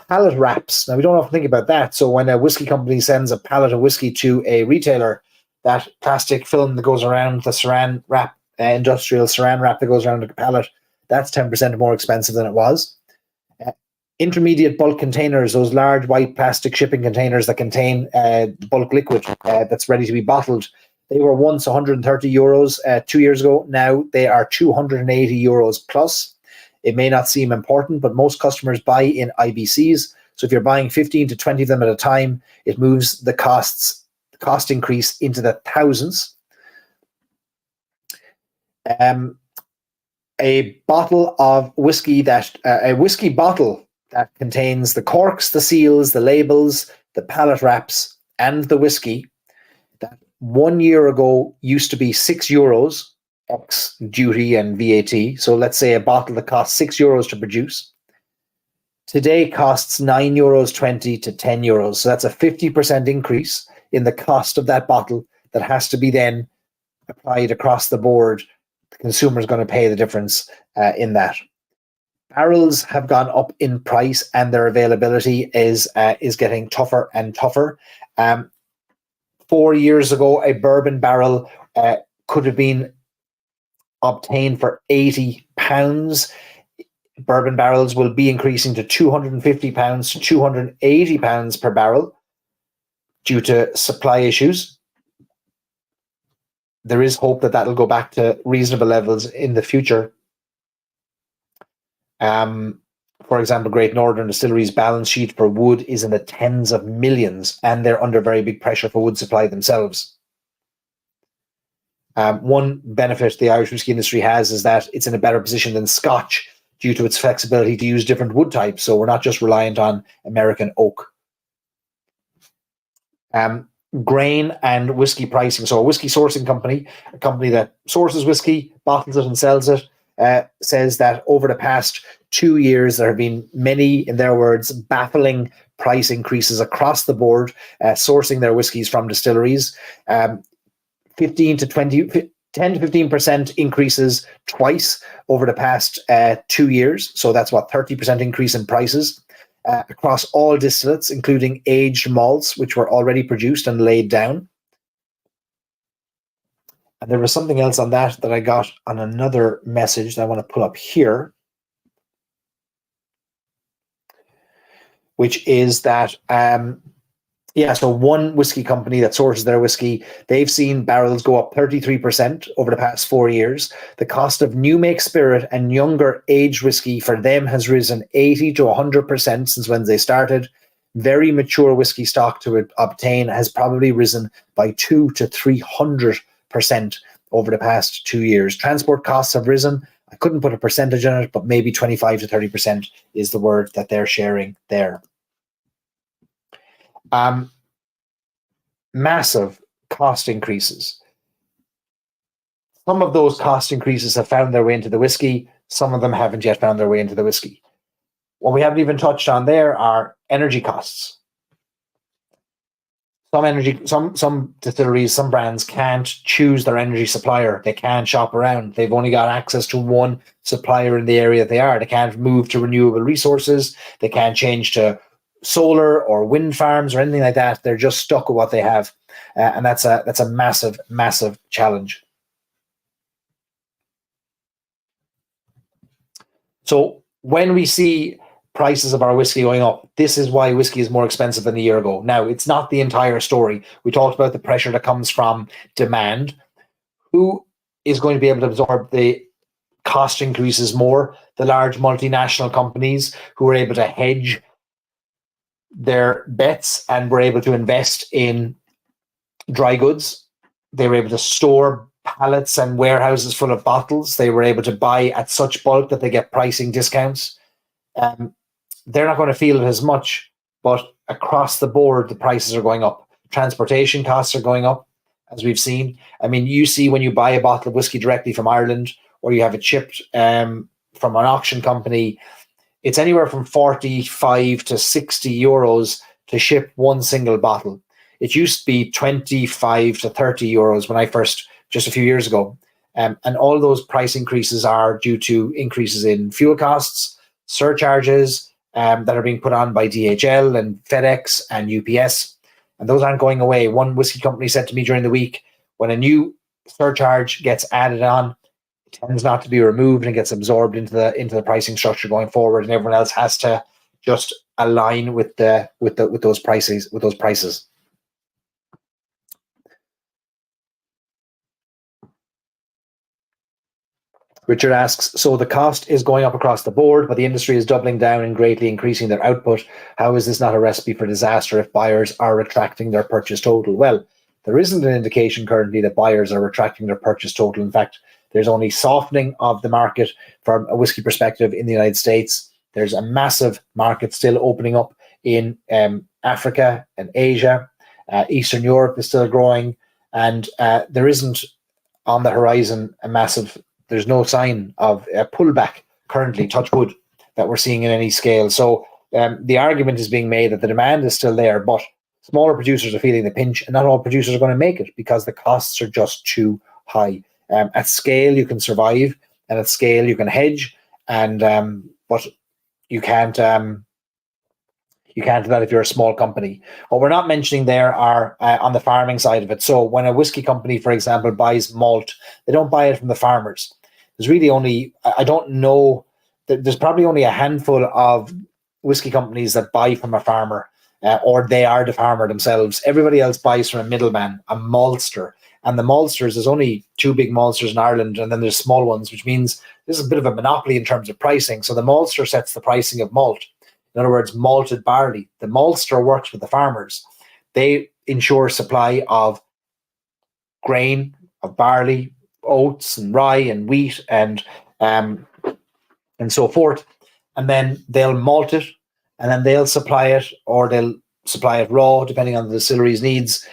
Pallet wraps. Now, we don't often think about that. So when a whiskey company sends a pallet of whiskey to a retailer, that plastic film that goes around the saran wrap, industrial saran wrap that goes around the pallet, that's 10% more expensive than it was. Intermediate bulk containers, those large white plastic shipping containers that contain bulk liquid that's ready to be bottled, they were once €130 2 years ago. Now they are €280 plus. It may not seem important, but most customers buy in IBCs. So if you're buying 15 to 20 of them at a time, it moves the cost increase into the thousands. A bottle of whiskey a whiskey bottle that contains the corks, the seals, the labels, the pallet wraps, and the whiskey, that 1 year ago used to be €6, ex duty and VAT. So let's say a bottle that costs €6 to produce, today costs €9.20 to €10. So that's a 50% increase in the cost of that bottle that has to be then applied across the board. The consumer is going to pay the difference in that. Barrels have gone up in price, and their availability is getting tougher and tougher. 4 years ago, a bourbon barrel could have been obtained for £80. Bourbon barrels will be increasing to £250 to £280 per barrel due to supply issues. There is hope that that'll go back to reasonable levels in the future. For example, Great Northern Distillery's balance sheet for wood is in the tens of millions, and they're under very big pressure for wood supply themselves. One benefit the Irish whiskey industry has is that it's in a better position than Scotch due to its flexibility to use different wood types. So we're not just reliant on American oak. Grain and whiskey pricing. So a whiskey sourcing company, a company that sources whiskey, bottles it and sells it, says that over the past 2 years, there have been many, in their words, baffling price increases across the board, sourcing their whiskies from distilleries. 10 to 15% increases twice over the past 2 years. So that's 30% increase in prices across all distillates, including aged malts, which were already produced and laid down. And there was something else on that I got on another message that I want to pull up here, which is that, so one whiskey company that sources their whiskey, they've seen barrels go up 33% over the past 4 years. The cost of new make spirit and younger aged whiskey for them has risen 80 to 100% since when they started. Very mature whiskey stock to obtain has probably risen by 200 to 300% over the past 2 years. Transport costs have risen. I couldn't put a percentage on it, but maybe 25 to 30% is the word that they're sharing there. Massive cost increases. Some of those cost increases have found their way into the whiskey. Some of them haven't yet found their way into the whiskey. What we haven't even touched on there are energy costs. Some distilleries, some brands can't choose their energy supplier. They can't shop around. They've only got access to one supplier in the area they are. They can't move to renewable resources. They can't change to solar or wind farms or anything like that. They're just stuck with what they have, and that's a massive, massive challenge. So when we see prices of our whiskey going up, this is why whiskey is more expensive than a year ago. Now, it's not the entire story. We talked about the pressure that comes from demand. Who is going to be able to absorb the cost increases more? The large multinational companies who are able to hedge their bets and were able to invest in dry goods. They were able to store pallets and warehouses full of bottles. They were able to buy at such bulk that they get pricing discounts. They're not going to feel it as much, but across the board, the prices are going up. Transportation costs are going up, as we've seen. I mean, you see when you buy a bottle of whiskey directly from Ireland, or you have it shipped from an auction company, it's anywhere from 45 to 60 euros to ship one single bottle. It used to be 25 to 30 euros when I first, just a few years ago. And all those price increases are due to increases in fuel costs, surcharges that are being put on by DHL and FedEx and UPS. And those aren't going away. One whiskey company said to me during the week, when a new surcharge gets added on, it tends not to be removed and gets absorbed into the pricing structure going forward, and everyone else has to just align with those prices. Richard asks, so the cost is going up across the board, but the industry is doubling down and greatly increasing their output. How is this not a recipe for disaster if buyers are retracting their purchase total? Well, there isn't an indication currently that buyers are retracting their purchase total. In fact, there's only softening of the market from a whiskey perspective in the United States. There's a massive market still opening up in Africa and Asia. Eastern Europe is still growing, and there isn't on the horizon there's no sign of a pullback currently, touch wood, that we're seeing in any scale. So the argument is being made that the demand is still there, but smaller producers are feeling the pinch, and not all producers are going to make it because the costs are just too high. At scale, you can survive, and at scale, you can hedge, and but you can't do that if you're a small company. What we're not mentioning there are on the farming side of it. So when a whiskey company, for example, buys malt, they don't buy it from the farmers. There's really only, I don't know, there's probably only a handful of whiskey companies that buy from a farmer, or they are the farmer themselves. Everybody else buys from a middleman, a maltster. And the maltsters, there's only two big maltsters in Ireland, and then there's small ones, which means this is a bit of a monopoly in terms of pricing. So the maltster sets the pricing of malt. In other words, malted barley. The maltster works with the farmers. They ensure supply of grain, of barley, oats and rye and wheat and so forth. And then they'll malt it, and then they'll supply it, or they'll supply it raw, depending on the distillery's needs,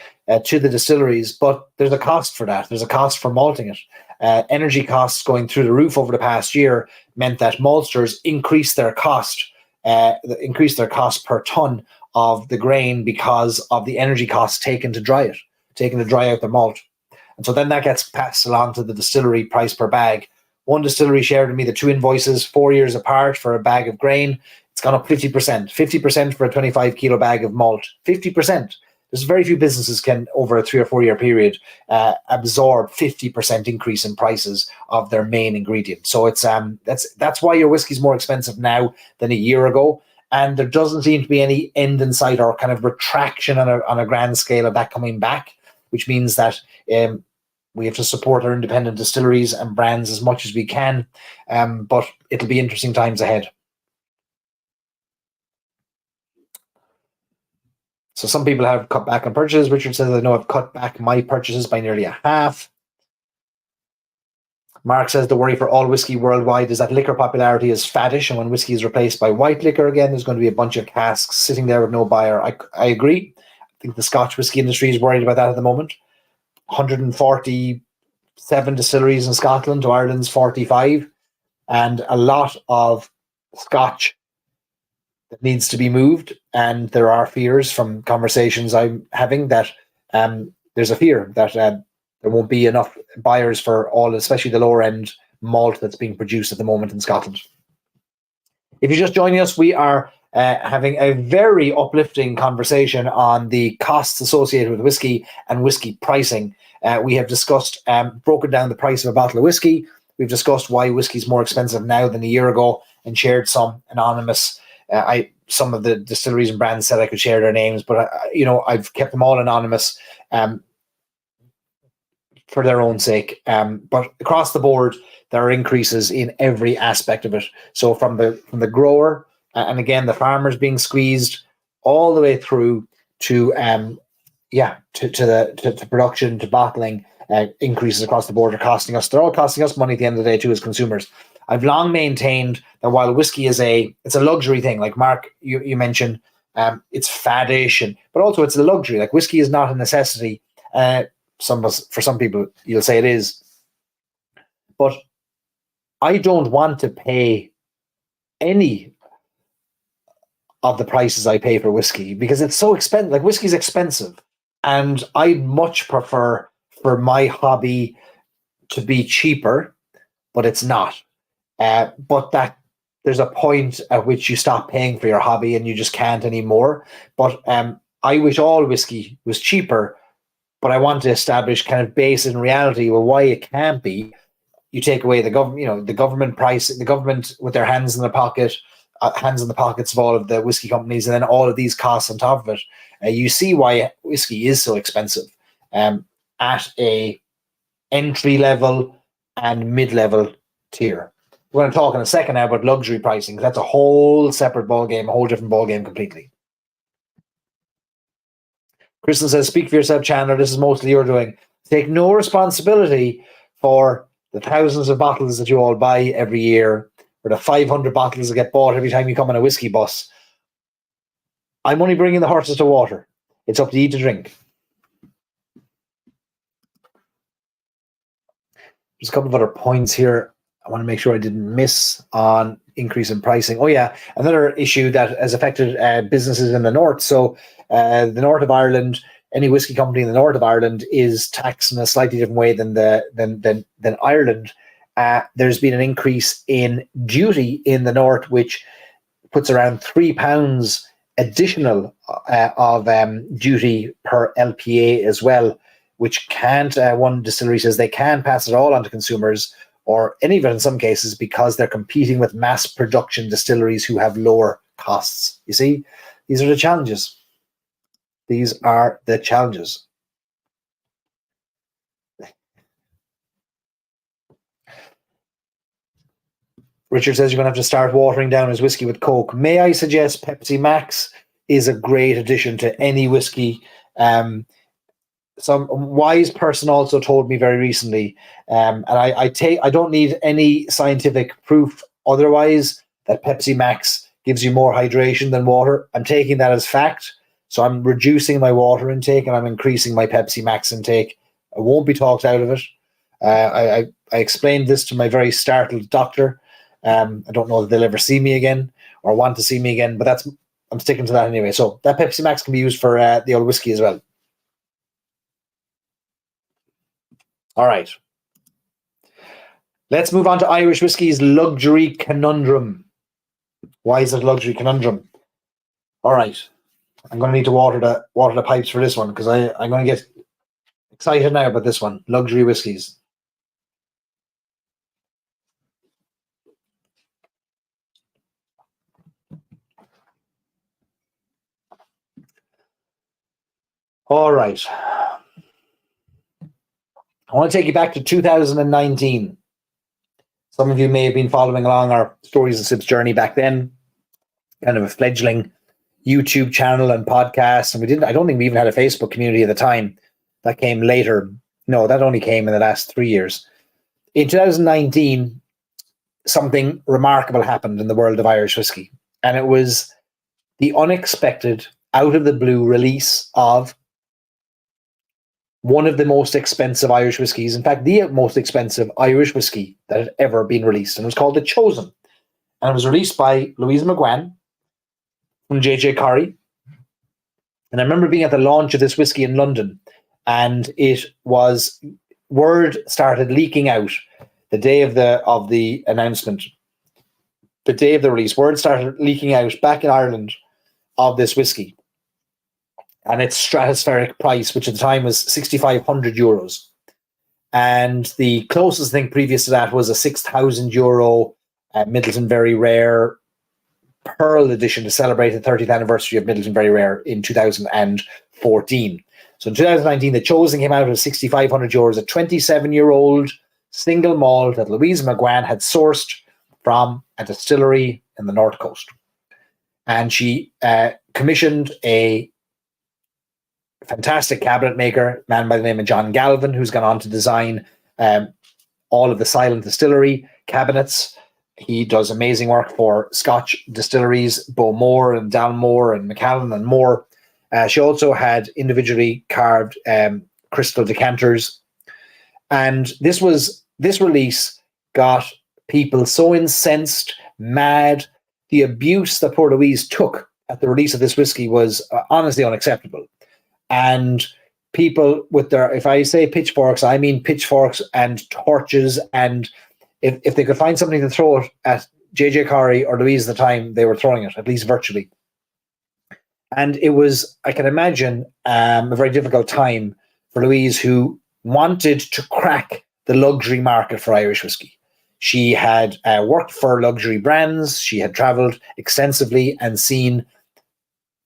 to the distilleries. But there's a cost for that. There's a cost for malting it. Energy costs going through the roof over the past year meant that maltsters increased their cost per ton of the grain because of the energy costs taken to dry out the malt. And so then that gets passed along to the distillery price per bag. One distillery shared with me the two invoices 4 years apart for a bag of grain. It's gone up 50%. 50% for a 25 kilo bag of malt. 50%. There's very few businesses can, over a 3 or 4 year period, absorb 50% increase in prices of their main ingredient. So it's that's why your whiskey's more expensive now than a year ago. And there doesn't seem to be any end in sight or kind of retraction on a grand scale of that coming back, which means that we have to support our independent distilleries and brands as much as we can. But it'll be interesting times ahead. So some people have cut back on purchases. Richard says, I know I've cut back my purchases by nearly a half. Mark says the worry for all whiskey worldwide is that liquor popularity is faddish, and when whiskey is replaced by white liquor again, there's going to be a bunch of casks sitting there with no buyer. I agree. I think the Scotch whiskey industry is worried about that at the moment. 147 distilleries in Scotland to Ireland's 45, and a lot of Scotch that needs to be moved. And there are fears from conversations I'm having that there's a fear that there won't be enough buyers for all, especially the lower end malt that's being produced at the moment in Scotland. If you're just joining us, we are having a very uplifting conversation on the costs associated with whiskey and whiskey pricing. We have discussed, broken down the price of a bottle of whiskey. We've discussed why whiskey is more expensive now than a year ago, and shared some anonymous. Some of the distilleries and brands said I could share their names, but I've kept them all anonymous for their own sake. But across the board, there are increases in every aspect of it. So from the grower, and again the farmers being squeezed, all the way through to production, to bottling, increases across the board are costing us. They're all costing us money at the end of the day too, as consumers. I've long maintained that while whiskey is it's a luxury thing, like Mark, you mentioned, it's faddish, but also it's a luxury. Like whiskey is not a necessity. For some people, you'll say it is, but I don't want to pay any of the prices I pay for whiskey because it's so expensive. Like whiskey's expensive, and I much prefer for my hobby to be cheaper, but it's not. But that there's a point at which you stop paying for your hobby and you just can't anymore. But I wish all whiskey was cheaper, but I want to establish kind of base in reality why it can't be. You take away the government, the government price, the government with their hands in the pockets of all of the whiskey companies, and then all of these costs on top of it. You see why whiskey is so expensive at a entry level and mid-level tier. We're going to talk in a second now about luxury pricing. That's a whole separate ballgame, a whole different ballgame completely. Kristen says, speak for yourself, Chandler. This is mostly your doing. Take no responsibility for the thousands of bottles that you all buy every year, or the 500 bottles that get bought every time you come on a whiskey bus. I'm only bringing the horses to water. It's up to you to drink. There's a couple of other points here I want to make sure I didn't miss on increase in pricing. Oh yeah, another issue that has affected businesses in the north. So the north of Ireland, any whiskey company in the north of Ireland is taxed in a slightly different way than Ireland. there's been an increase in duty in the north, which puts around £3 additional of duty per LPA as well, which can't, one distillery says they can pass it all on to consumers, or even in some cases, because they're competing with mass production distilleries who have lower costs. You see, these are the challenges. These are the challenges. Richard says you're going to have to start watering down his whiskey with Coke. May I suggest Pepsi Max is a great addition to any whiskey. Some wise person also told me very recently, and I don't need any scientific proof otherwise, that Pepsi Max gives you more hydration than water. I'm taking that as fact. So I'm reducing my water intake and I'm increasing my Pepsi Max intake. I won't be talked out of it. I explained this to my very startled doctor. I don't know if they'll ever see me again or want to see me again, but I'm sticking to that anyway. So that Pepsi Max can be used for the old whiskey as well. All right. Let's move on to Irish whiskey's luxury conundrum. Why is it a luxury conundrum? All right. I'm going to need to water the pipes for this one, because I'm going to get excited now about this one. Luxury whiskies. All right. I want to take you back to 2019. Some of you may have been following along our Stories and Sips journey back then, kind of a fledgling YouTube channel and podcast. And I don't think we even had a Facebook community at the time. That came later. No, that only came in the last 3 years. In 2019, something remarkable happened in the world of Irish whiskey. And it was the unexpected, out of the blue release of one of the most expensive Irish whiskies. In fact, the most expensive Irish whiskey that had ever been released. And it was called The Chosen. And it was released by Louise McGuane from J.J. Corrie. And I remember being at the launch of this whiskey in London, and word started leaking out the day of the announcement, the day of the release. Word started leaking out back in Ireland of this whiskey and its stratospheric price, which at the time was €6,500. And the closest thing previous to that was a €6,000 Middleton Very Rare Pearl edition to celebrate the 30th anniversary of Middleton Very Rare in 2014. So in 2019, The Chosen came out at €6,500, a 27-year-old single malt that Louise McGuane had sourced from a distillery in the North Coast. And she commissioned a fantastic cabinet maker, a man by the name of John Galvin, who's gone on to design all of the Silent Distillery cabinets. He does amazing work for Scotch distilleries, Bowmore and Dalmore and Macallan and more. She also had individually carved crystal decanters. And this release got people so incensed, mad. The abuse that poor Louise took at the release of this whiskey was honestly unacceptable. And people with if I say pitchforks, I mean pitchforks and torches. And if they could find something to throw it at J.J. Corrie or Louise at the time, they were throwing it, at least virtually. And it was, I can imagine, a very difficult time for Louise, who wanted to crack the luxury market for Irish whiskey. She had worked for luxury brands. She had travelled extensively and seen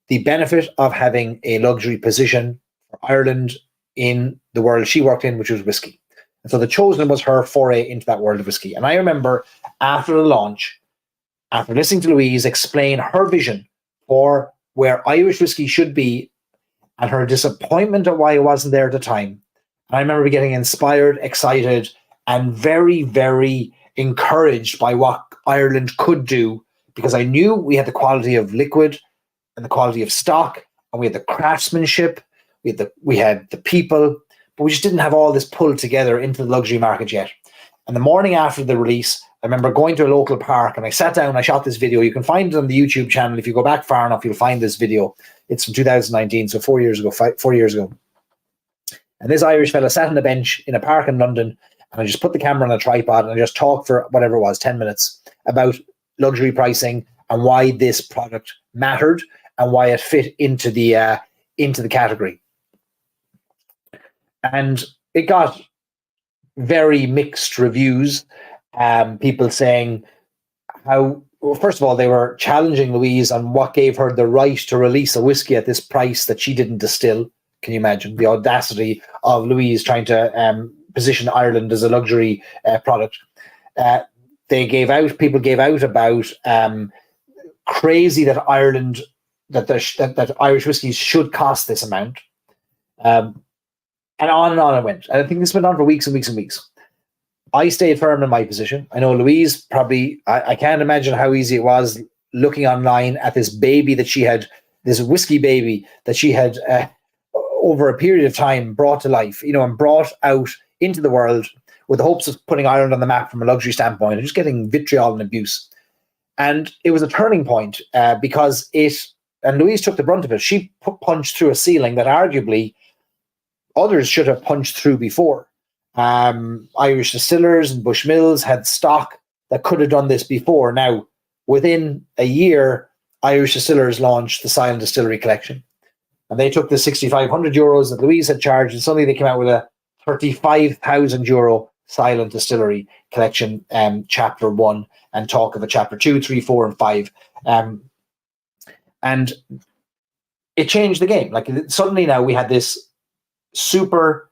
the benefit of having a luxury position for Ireland in the world she worked in, which was whiskey. And so The Chosen was her foray into that world of whiskey. And I remember after the launch, after listening to Louise explain her vision for where Irish whiskey should be and her disappointment at why it wasn't there at the time. And I remember getting inspired, excited, and very, very encouraged by what Ireland could do, because I knew we had the quality of liquid and the quality of stock, and we had the craftsmanship, we had the people, but we just didn't have all this pulled together into the luxury market yet. And the morning after the release, I remember going to a local park and I sat down and I shot this video. You can find it on the YouTube channel. If you go back far enough, you'll find this video. It's from 2019, so 4 years ago. And this Irish fella sat on a bench in a park in London and I just put the camera on a tripod and I just talked for whatever it was, 10 minutes, about luxury pricing and why this product mattered and why it fit into the category. And it got very mixed reviews. People saying how, well, first of all, they were challenging Louise on what gave her the right to release a whiskey at this price that she didn't distill. Can you imagine the audacity of Louise trying to position Ireland as a luxury product? People gave out about crazy that Ireland, that Irish whiskies should cost this amount. And on it went. And I think this went on for weeks and weeks and weeks. I stayed firm in my position. I know Louise probably, I can't imagine how easy it was looking online at this baby that she had, this whiskey baby that she had over a period of time brought to life, and brought out into the world with the hopes of putting Ireland on the map from a luxury standpoint and just getting vitriol and abuse. And it was a turning point because and Louise took the brunt of it. She punched through a ceiling that arguably others should have punched through before. Irish distillers and Bushmills had stock that could have done this before. Now, within a year, Irish distillers launched the Silent Distillery Collection. And they took the €6,500 that Louise had charged, and suddenly they came out with a €35,000 Silent Distillery Collection, Chapter 1, and talk of a Chapter 2, 3, 4, and 5. And it changed the game. Like, suddenly now we had this super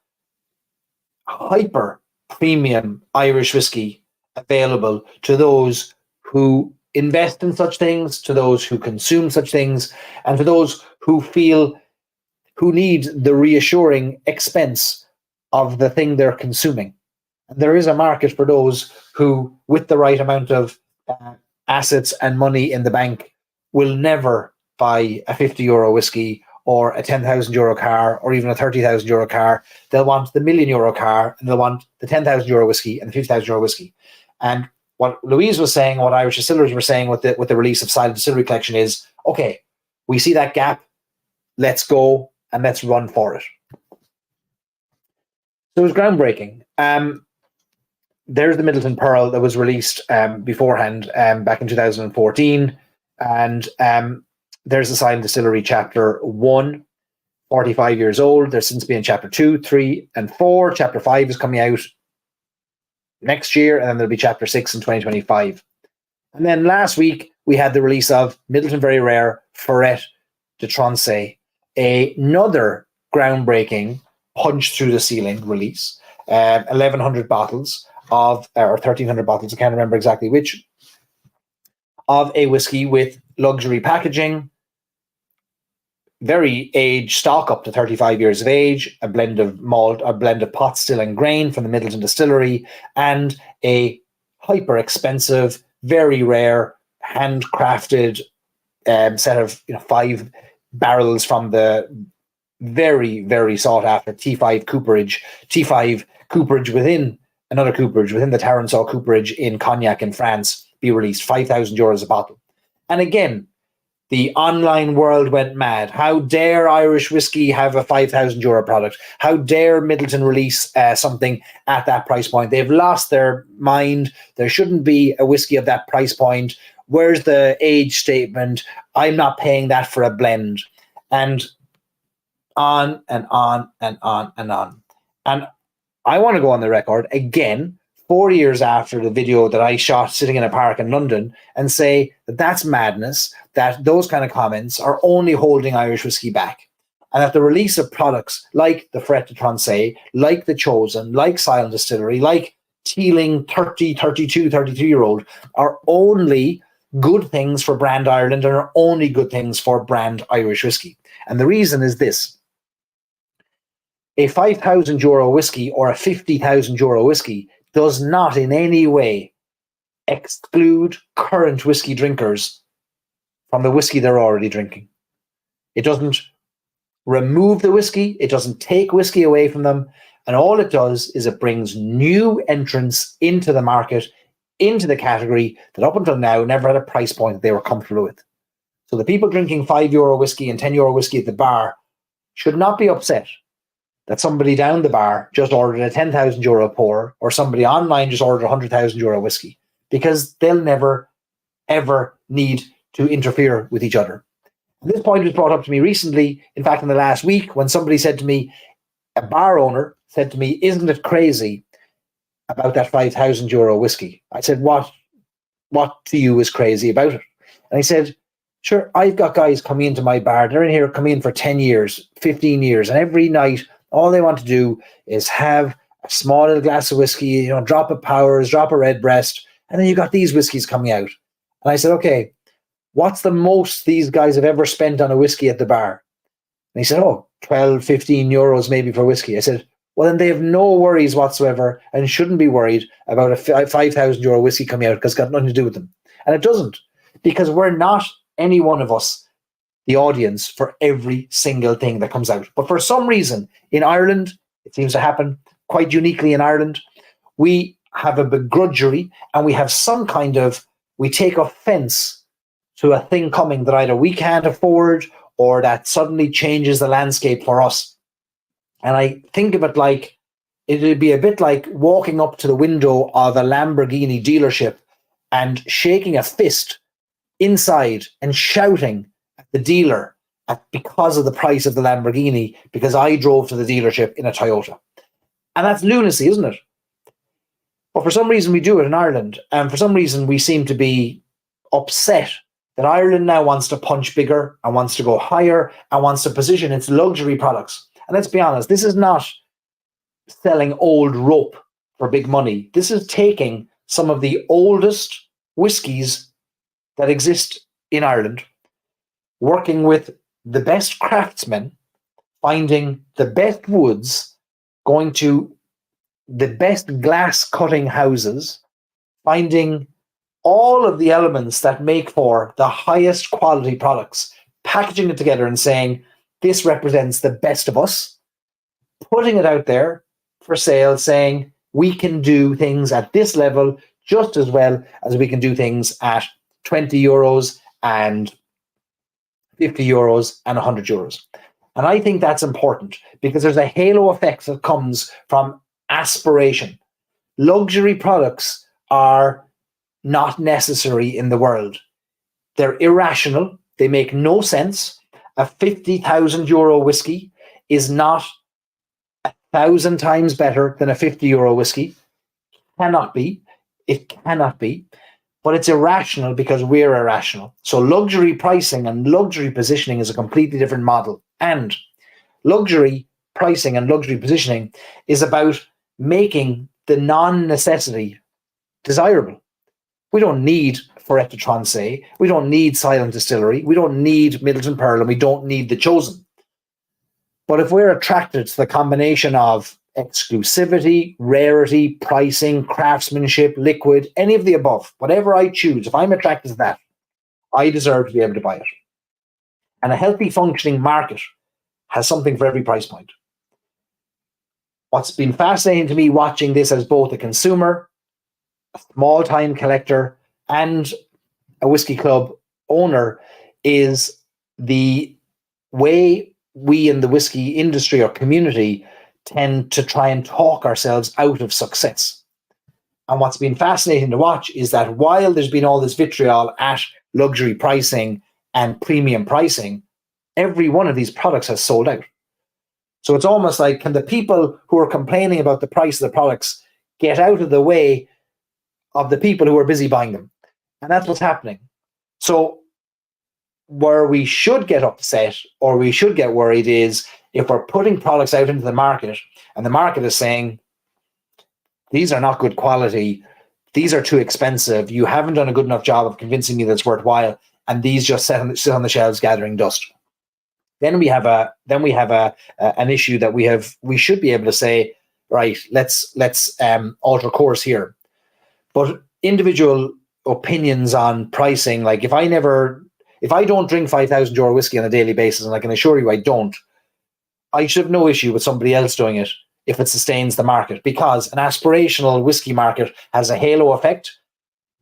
hyper premium Irish whiskey available to those who invest in such things, to those who consume such things, and to those who need the reassuring expense of the thing they're consuming. And there is a market for those who, with the right amount of assets and money in the bank, will never buy a €50 whiskey or a €10,000 car, or even a €30,000 car. They'll want the €1,000,000 car, and they'll want the €10,000 whiskey and the €50,000 whiskey. And what Louise was saying, what Irish distillers were saying with the release of Silent Distillery Collection is, okay, we see that gap, let's go and let's run for it. So it was groundbreaking. There's the Middleton Pearl that was released beforehand back in 2014, and there's the Silent Distillery Chapter 1, 45 years old. There's since been Chapter 2, 3, and 4. Chapter 5 is coming out next year, and then there'll be Chapter 6 in 2025. And then last week, we had the release of Middleton Very Rare Ferret de Tronchet, another groundbreaking punch-through-the-ceiling release. 1,100 bottles or 1,300 bottles, I can't remember exactly which, of a whiskey with luxury packaging, very aged stock up to 35 years of age, a blend of malt, a blend of pot still and grain from the Middleton Distillery, and a hyper expensive, very rare, handcrafted set of 5 barrels from the very, very sought after T5 cooperage within another cooperage, within the Taransaw cooperage in Cognac in France, be released, €5,000 a bottle. And again, the online world went mad. How dare Irish whiskey have a €5,000 product? How dare Middleton release something at that price point? They've lost their mind. There shouldn't be a whiskey of that price point. Where's the age statement? I'm not paying that for a blend. And on and on and on and on. And I want to go on the record again, 4 years after the video that I shot sitting in a park in London, and say that that's madness, that those kind of comments are only holding Irish whiskey back. And that the release of products like the Ferret de Tronchet, like the Chosen, like Silent Distillery, like Teeling 30, 32, 33-year-old are only good things for brand Ireland and are only good things for brand Irish whiskey. And the reason is this. A €5,000 whiskey or a €50,000 whiskey does not in any way exclude current whiskey drinkers from the whiskey they're already drinking. It doesn't remove the whiskey. It doesn't take whiskey away from them. And all it does is it brings new entrants into the market, into the category that up until now never had a price point that they were comfortable with. So the people drinking €5 whiskey and €10 whiskey at the bar should not be upset that somebody down the bar just ordered a €10,000 pour, or somebody online just ordered a €100,000 whiskey, because they'll never, ever need to interfere with each other. And this point was brought up to me recently, in fact, in the last week, when somebody said to me, a bar owner said to me, isn't it crazy about that €5,000 whiskey? I said, what to you is crazy about it? And he said, sure, I've got guys coming into my bar, they're in here coming in for 10 years, 15 years, and every night, all they want to do is have a small little glass of whiskey, drop of Powers, drop a Redbreast, and then you got these whiskeys coming out. And I said, okay, what's the most these guys have ever spent on a whiskey at the bar? And he said, 12, 15 euros maybe for whiskey. I said, well, then they have no worries whatsoever and shouldn't be worried about a €5,000 whiskey coming out, because it's got nothing to do with them. And it doesn't, because we're not, any one of us, the audience for every single thing that comes out. But for some reason, in Ireland, it seems to happen quite uniquely in Ireland, we have a begrudgery, and we have some kind of, we take offense to a thing coming that either we can't afford or that suddenly changes the landscape for us. And I think of it like, it'd be a bit like walking up to the window of a Lamborghini dealership and shaking a fist inside and shouting at the dealer because of the price of the Lamborghini, because I drove to the dealership in a Toyota. And that's lunacy, isn't it? But for some reason we do it in Ireland, and for some reason we seem to be upset that Ireland now wants to punch bigger and wants to go higher and wants to position its luxury products. And let's be honest, this is not selling old rope for big money. This is taking some of the oldest whiskies that exist in Ireland, working with the best craftsmen, finding the best woods, going to the best glass cutting houses, finding all of the elements that make for the highest quality products, packaging it together and saying, this represents the best of us, putting it out there for sale, saying, we can do things at this level just as well as we can do things at €20 and €50 and €100. And I think that's important, because there's a halo effect that comes from aspiration. Luxury products are not necessary in the world. They're irrational. They make no sense. A €50,000 whiskey is not 1,000 times better than a €50 whiskey. Cannot be. It cannot be. But it's irrational because we're irrational. So luxury pricing and luxury positioning is a completely different model. And luxury pricing and luxury positioning is about making the non-necessity desirable. We don't need Ferret de Tronçais. We don't need Silent Distillery. We don't need Middleton Pearl, and we don't need The Chosen. But if we're attracted to the combination of exclusivity, rarity, pricing, craftsmanship, liquid, any of the above, whatever I choose, if I'm attracted to that, I deserve to be able to buy it. And a healthy functioning market has something for every price point. What's been fascinating to me watching this as both a consumer, a small-time collector, and a whiskey club owner is the way we in the whiskey industry or community tend to try and talk ourselves out of success. And what's been fascinating to watch is that while there's been all this vitriol at luxury pricing and premium pricing, every one of these products has sold out. So it's almost like, can the people who are complaining about the price of the products get out of the way of the people who are busy buying them? And that's what's happening. So where we should get upset or we should get worried is if we're putting products out into the market and the market is saying, these are not good quality, these are too expensive, you haven't done a good enough job of convincing me that it's worthwhile, and these just sit on the shelves gathering dust. Then we have an issue that we should be able to say, right, let's alter course here. But individual opinions on pricing, like if I don't drink €5,000 whiskey on a daily basis, and I can assure you I don't, I should have no issue with somebody else doing it if it sustains the market, because an aspirational whiskey market has a halo effect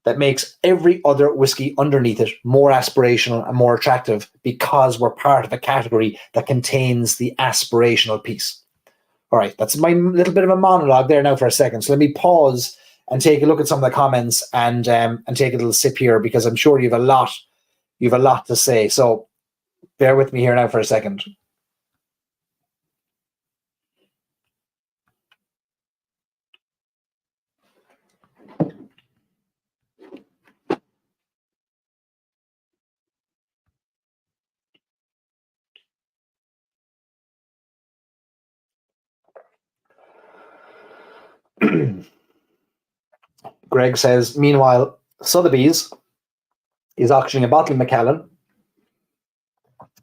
that makes every other whiskey underneath it more aspirational and more attractive, because we're part of a category that contains the aspirational piece. All right, that's my little bit of a monologue there now for a second. So let me pause and take a look at some of the comments and take a little sip here, because I'm sure you've a lot to say. So bear with me here now for a second. Greg says, meanwhile, Sotheby's is auctioning a bottle of Macallan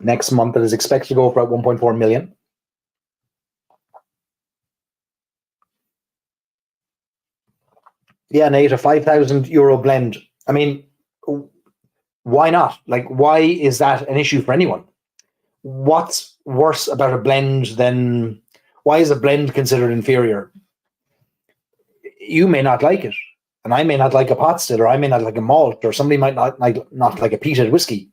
next month that is expected to go for about 1.4 million. Yeah, Nate, a €5,000 blend. I mean, why not? Like, why is that an issue for anyone? What's worse about a blend than, why is a blend considered inferior? You may not like it, and I may not like a pot still, or I may not like a malt, or somebody might not like a peated whiskey.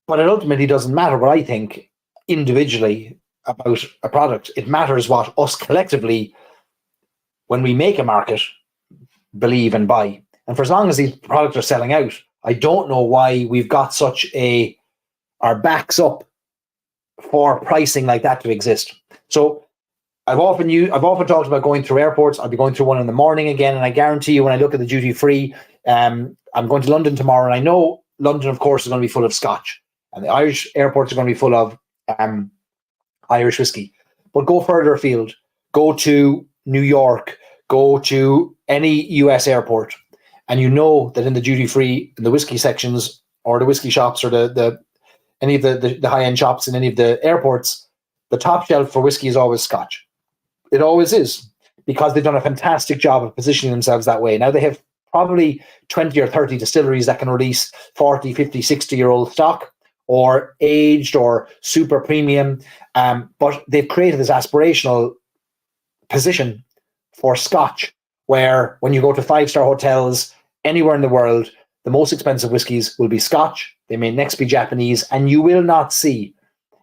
But it ultimately doesn't matter what I think individually about a product. It matters what us collectively, when we make a market, believe and buy. And for as long as these products are selling out, I don't know why we've got such our backs up for pricing like that to exist. So I've often talked about going through airports. I'll be going through one in the morning again, and I guarantee you, when I look at the duty free, I'm going to London tomorrow, and I know London, of course, is going to be full of Scotch, and the Irish airports are going to be full of Irish whiskey. But go further afield, go to New York, go to any US airport, and you know that in the duty free, in the whiskey sections, or the whiskey shops, or any of the high end shops in any of the airports, the top shelf for whiskey is always Scotch. It always is, because they've done a fantastic job of positioning themselves that way. Now they have probably 20 or 30 distilleries that can release 40, 50, 60-year-old stock, or aged, or super premium. But they've created this aspirational position for Scotch, where when you go to 5-star hotels anywhere in the world, the most expensive whiskies will be Scotch. They may next be Japanese, and you will not see,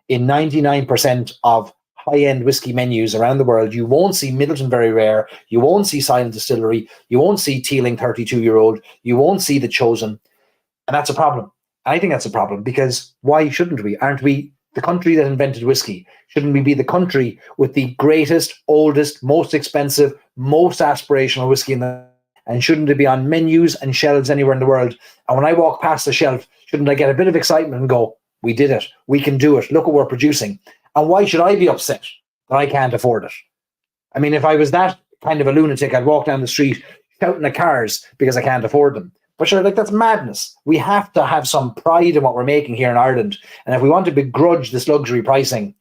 in 99% of high-end whiskey menus around the world, you won't see Middleton Very Rare, you won't see Silent Distillery, you won't see Teeling 32-year-old, you won't see The Chosen. And that's a problem. And I think that's a problem, because why shouldn't we? Aren't we the country that invented whiskey? Shouldn't we be the country with the greatest, oldest, most expensive, most aspirational whiskey and shouldn't it be on menus and shelves anywhere in the world? And when I walk past the shelf, shouldn't I get a bit of excitement and go, we did it, we can do it, look what we're producing? And why should I be upset that I can't afford it? I mean, if I was that kind of a lunatic, I'd walk down the street shouting at cars because I can't afford them. But sure, like, that's madness. We have to have some pride in what we're making here in Ireland. And if we want to begrudge this luxury pricing,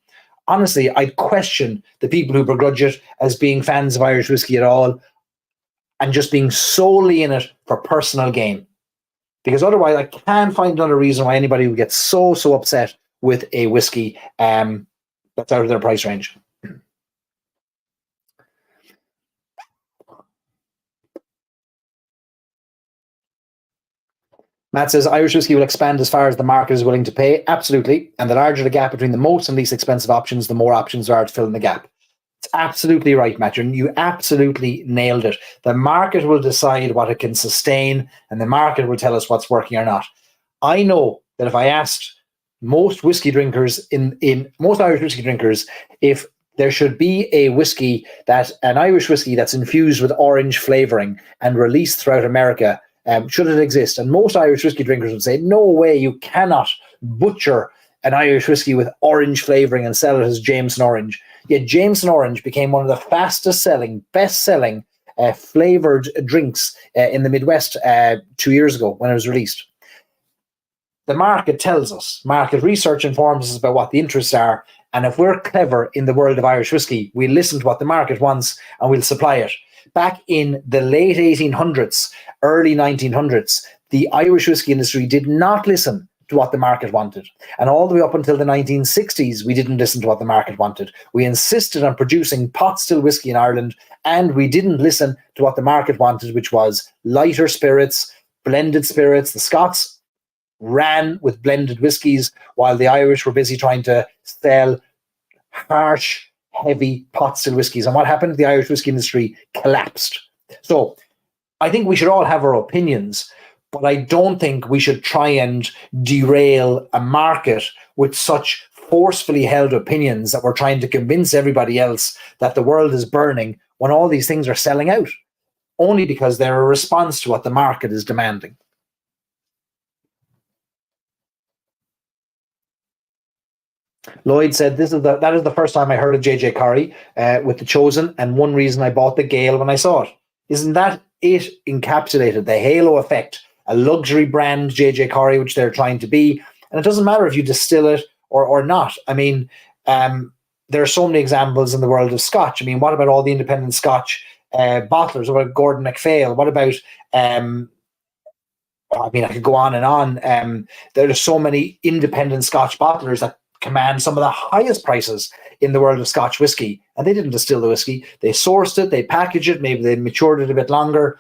honestly, I'd question the people who begrudge it as being fans of Irish whiskey at all, and just being solely in it for personal gain. Because otherwise, I can't find another reason why anybody would get so upset with a whiskey that's out of their price range. Matt says, Irish whiskey will expand as far as the market is willing to pay. Absolutely. And the larger the gap between the most and least expensive options, the more options there are to fill in the gap. It's absolutely right, Matt. You absolutely nailed it. The market will decide what it can sustain, and the market will tell us what's working or not. I know that if I asked most whiskey drinkers, in most Irish whiskey drinkers, if there should be an Irish whiskey that's infused with orange flavoring and released throughout America, should it exist? And most Irish whiskey drinkers would say, no way, you cannot butcher an Irish whiskey with orange flavoring and sell it as Jameson Orange. Yet Jameson Orange became one of the fastest selling, best selling flavored drinks in the Midwest 2 years ago when it was released. The market tells us, market research informs us about what the interests are. And if we're clever in the world of Irish whiskey, we'll listen to what the market wants and we'll supply it. Back in the late 1800s, early 1900s, the Irish whiskey industry did not listen to what the market wanted. And all the way up until the 1960s, we didn't listen to what the market wanted. We insisted on producing pot still whiskey in Ireland, and we didn't listen to what the market wanted, which was lighter spirits, blended spirits. The Scots ran with blended whiskies, while the Irish were busy trying to sell harsh, heavy pot still whiskies. And what happened? The Irish whiskey industry collapsed. So I think we should all have our opinions, but I don't think we should try and derail a market with such forcefully held opinions that we're trying to convince everybody else that the world is burning when all these things are selling out, only because they're a response to what the market is demanding. Lloyd said, that is the first time I heard of JJ Corrie with The Chosen, and one reason I bought the Gale when I saw it. Isn't that it encapsulated the halo effect, a luxury brand, JJ Corrie, which they're trying to be? And it doesn't matter if you distill it or not. I mean, there are so many examples in the world of Scotch. I mean, what about all the independent Scotch bottlers? What about Gordon MacPhail? What about, I mean, I could go on and on. There are so many independent Scotch bottlers that command some of the highest prices in the world of Scotch whiskey. And they didn't distill the whiskey. They sourced it, they packaged it, maybe they matured it a bit longer.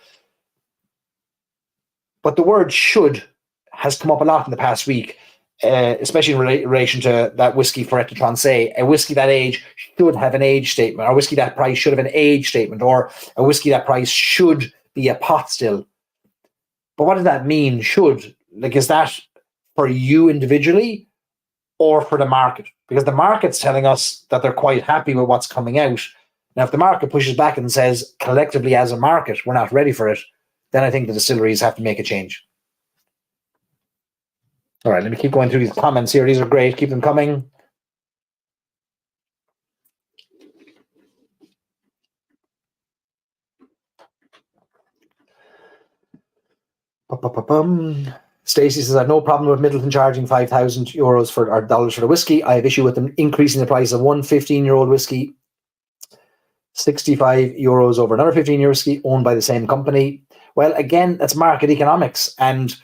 But the word should has come up a lot in the past week, especially in relation to that whiskey Ferret de Trancé. A whiskey that age should have an age statement, or a whiskey that price should have an age statement, or a whiskey that price should be a pot still. But what does that mean, should? Like, is that for you individually or for the market? Because the market's telling us that they're quite happy with what's coming out. Now, if the market pushes back and says, collectively as a market, we're not ready for it, then I think the distilleries have to make a change. All right, let me keep going through these comments here. These are great. Keep them coming. Stacey says, I have no problem with Middleton charging €5,000 for or dollars for the whiskey. I have issue with them increasing the price of one 15-year-old whiskey, €65 over another 15-year whiskey owned by the same company. Well, again, that's market economics, and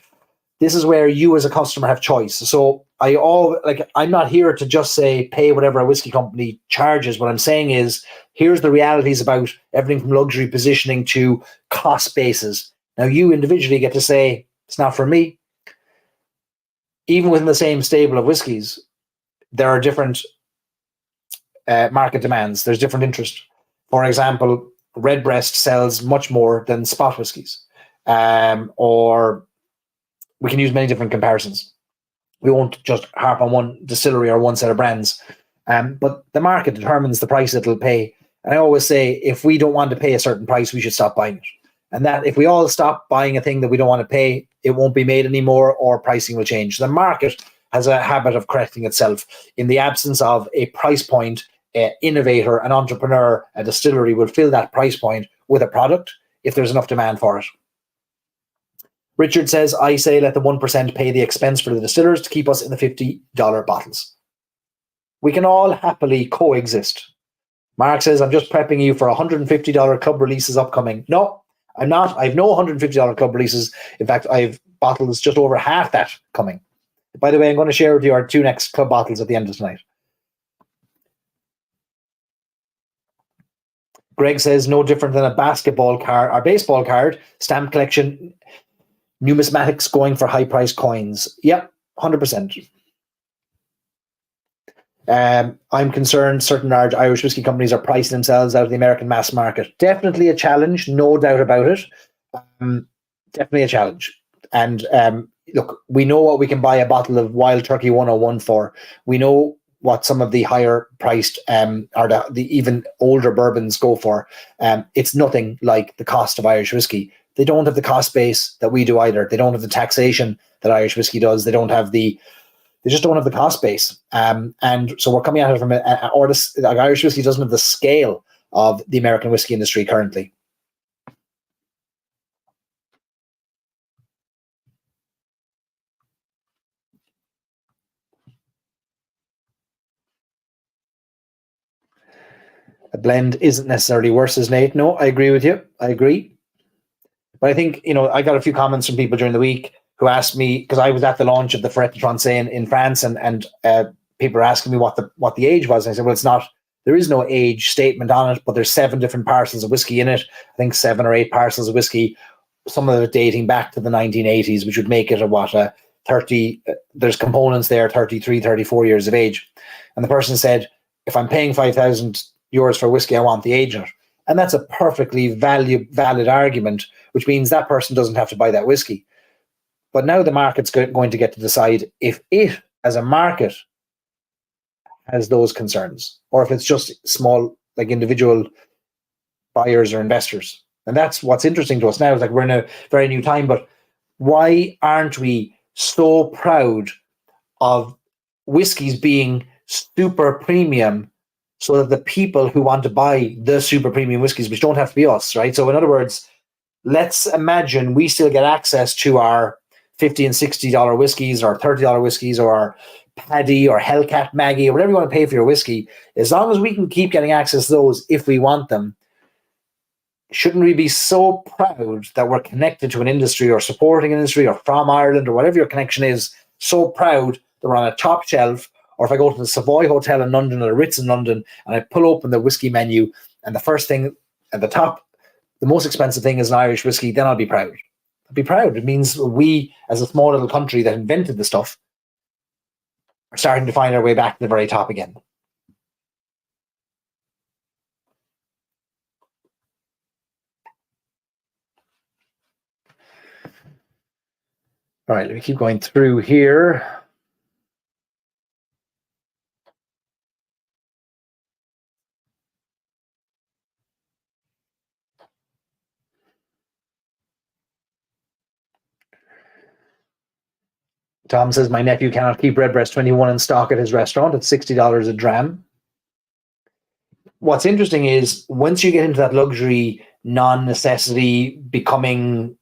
this is where you as a customer have choice. So I'm not here to just say pay whatever a whiskey company charges. What I'm saying is, here's the realities about everything from luxury positioning to cost bases. Now, you individually get to say, it's not for me. Even within the same stable of whiskies, there are different market demands. There's different interest. For example, Redbreast sells much more than spot whiskies. Or we can use many different comparisons. We won't just harp on one distillery or one set of brands. But the market determines the price it'll pay. And I always say, if we don't want to pay a certain price, we should stop buying it. And that if we all stop buying a thing that we don't want to pay, it won't be made anymore, or pricing will change. The market has a habit of correcting itself. In the absence of a price point, an innovator, an entrepreneur, a distillery will fill that price point with a product if there's enough demand for it. Richard says, I say let the 1% pay the expense for the distillers to keep us in the $50 bottles. We can all happily coexist. Mark says, I'm just prepping you for $150 club releases upcoming. No, I'm not. I have no $150 club releases. In fact, I have bottles just over half that coming. By the way, I'm going to share with you our 2 next club bottles at the end of tonight. Greg says, no different than a basketball card or baseball card, stamp collection, numismatics going for high-priced coins. Yep, 100%. I'm concerned certain large Irish whiskey companies are pricing themselves out of the American mass market. Definitely a challenge, no doubt about it. Definitely a challenge. And look, we know what we can buy a bottle of Wild Turkey 101 for. We know what some of the higher priced or the even older bourbons go for. It's nothing like the cost of Irish whiskey. They don't have the cost base that we do either. They don't have the taxation that Irish whiskey does. They just don't have the cost base. And so we're coming at it from Irish whiskey doesn't have the scale of the American whiskey industry currently. A blend isn't necessarily worse, as Nate. No, I agree with you. I agree. But I think, I got a few comments from people during the week who asked me, because I was at the launch of the Ferret de Trancé in France, and people were asking me what the age was. And I said, well, it's not, there is no age statement on it, but there's 7 different parcels of whiskey in it. I think 7 or 8 parcels of whiskey, some of it dating back to the 1980s, which would make it a 30, there's components there, 33, 34 years of age. And the person said, if I'm paying $5,000 yours for whiskey, I want the age in it. And that's a perfectly valid argument, which means that person doesn't have to buy that whiskey. But now the market's going to get to decide if it, as a market, has those concerns, or if it's just small, like individual buyers or investors. And that's what's interesting to us now. Is like we're in a very new time, but why aren't we so proud of whiskies being super premium, so that the people who want to buy the super premium whiskies, which don't have to be us, right? So in other words, let's imagine we still get access to our $50 and $60 whiskeys, or $30 whiskeys, or our Paddy or Hellcat Maggie, or whatever you want to pay for your whiskey. As long as we can keep getting access to those if we want them, shouldn't we be so proud that we're connected to an industry, or supporting an industry, or from Ireland, or whatever your connection is, so proud that we're on a top shelf? Or if I go to the Savoy Hotel in London, or the Ritz in London, and I pull open the whiskey menu, and the first thing at the top, the most expensive thing is an Irish whiskey, then I'll be proud. I'll be proud. It means we, as a small little country that invented the stuff, are starting to find our way back to the very top again. All right, let me keep going through here. Tom says, my nephew cannot keep Redbreast 21 in stock at his restaurant at $60 a dram. What's interesting is once you get into that luxury, non-necessity becoming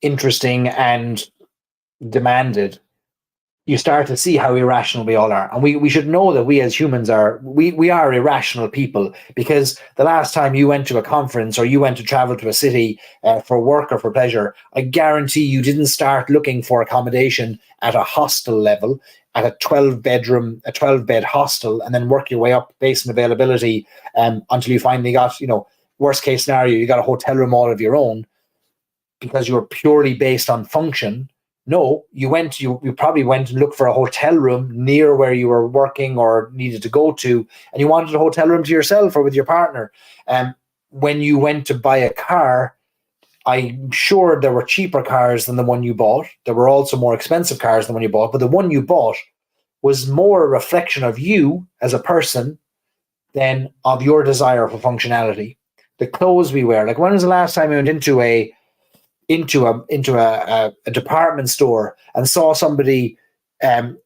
interesting and demanded, you start to see how irrational we all are. And we should know that we as humans are irrational people, because the last time you went to a conference, or you went to travel to a city for work or for pleasure, I guarantee you didn't start looking for accommodation at a hostel level, at a 12-bed hostel, and then work your way up based on availability until you finally got, worst case scenario, you got a hotel room all of your own, because you were purely based on function. No, you probably went and looked for a hotel room near where you were working or needed to go to, and you wanted a hotel room to yourself or with your partner. When you went to buy a car, I'm sure there were cheaper cars than the one you bought. There were also more expensive cars than the one you bought, but the one you bought was more a reflection of you as a person than of your desire for functionality. The clothes we wear, like when was the last time I went into a department store and saw somebody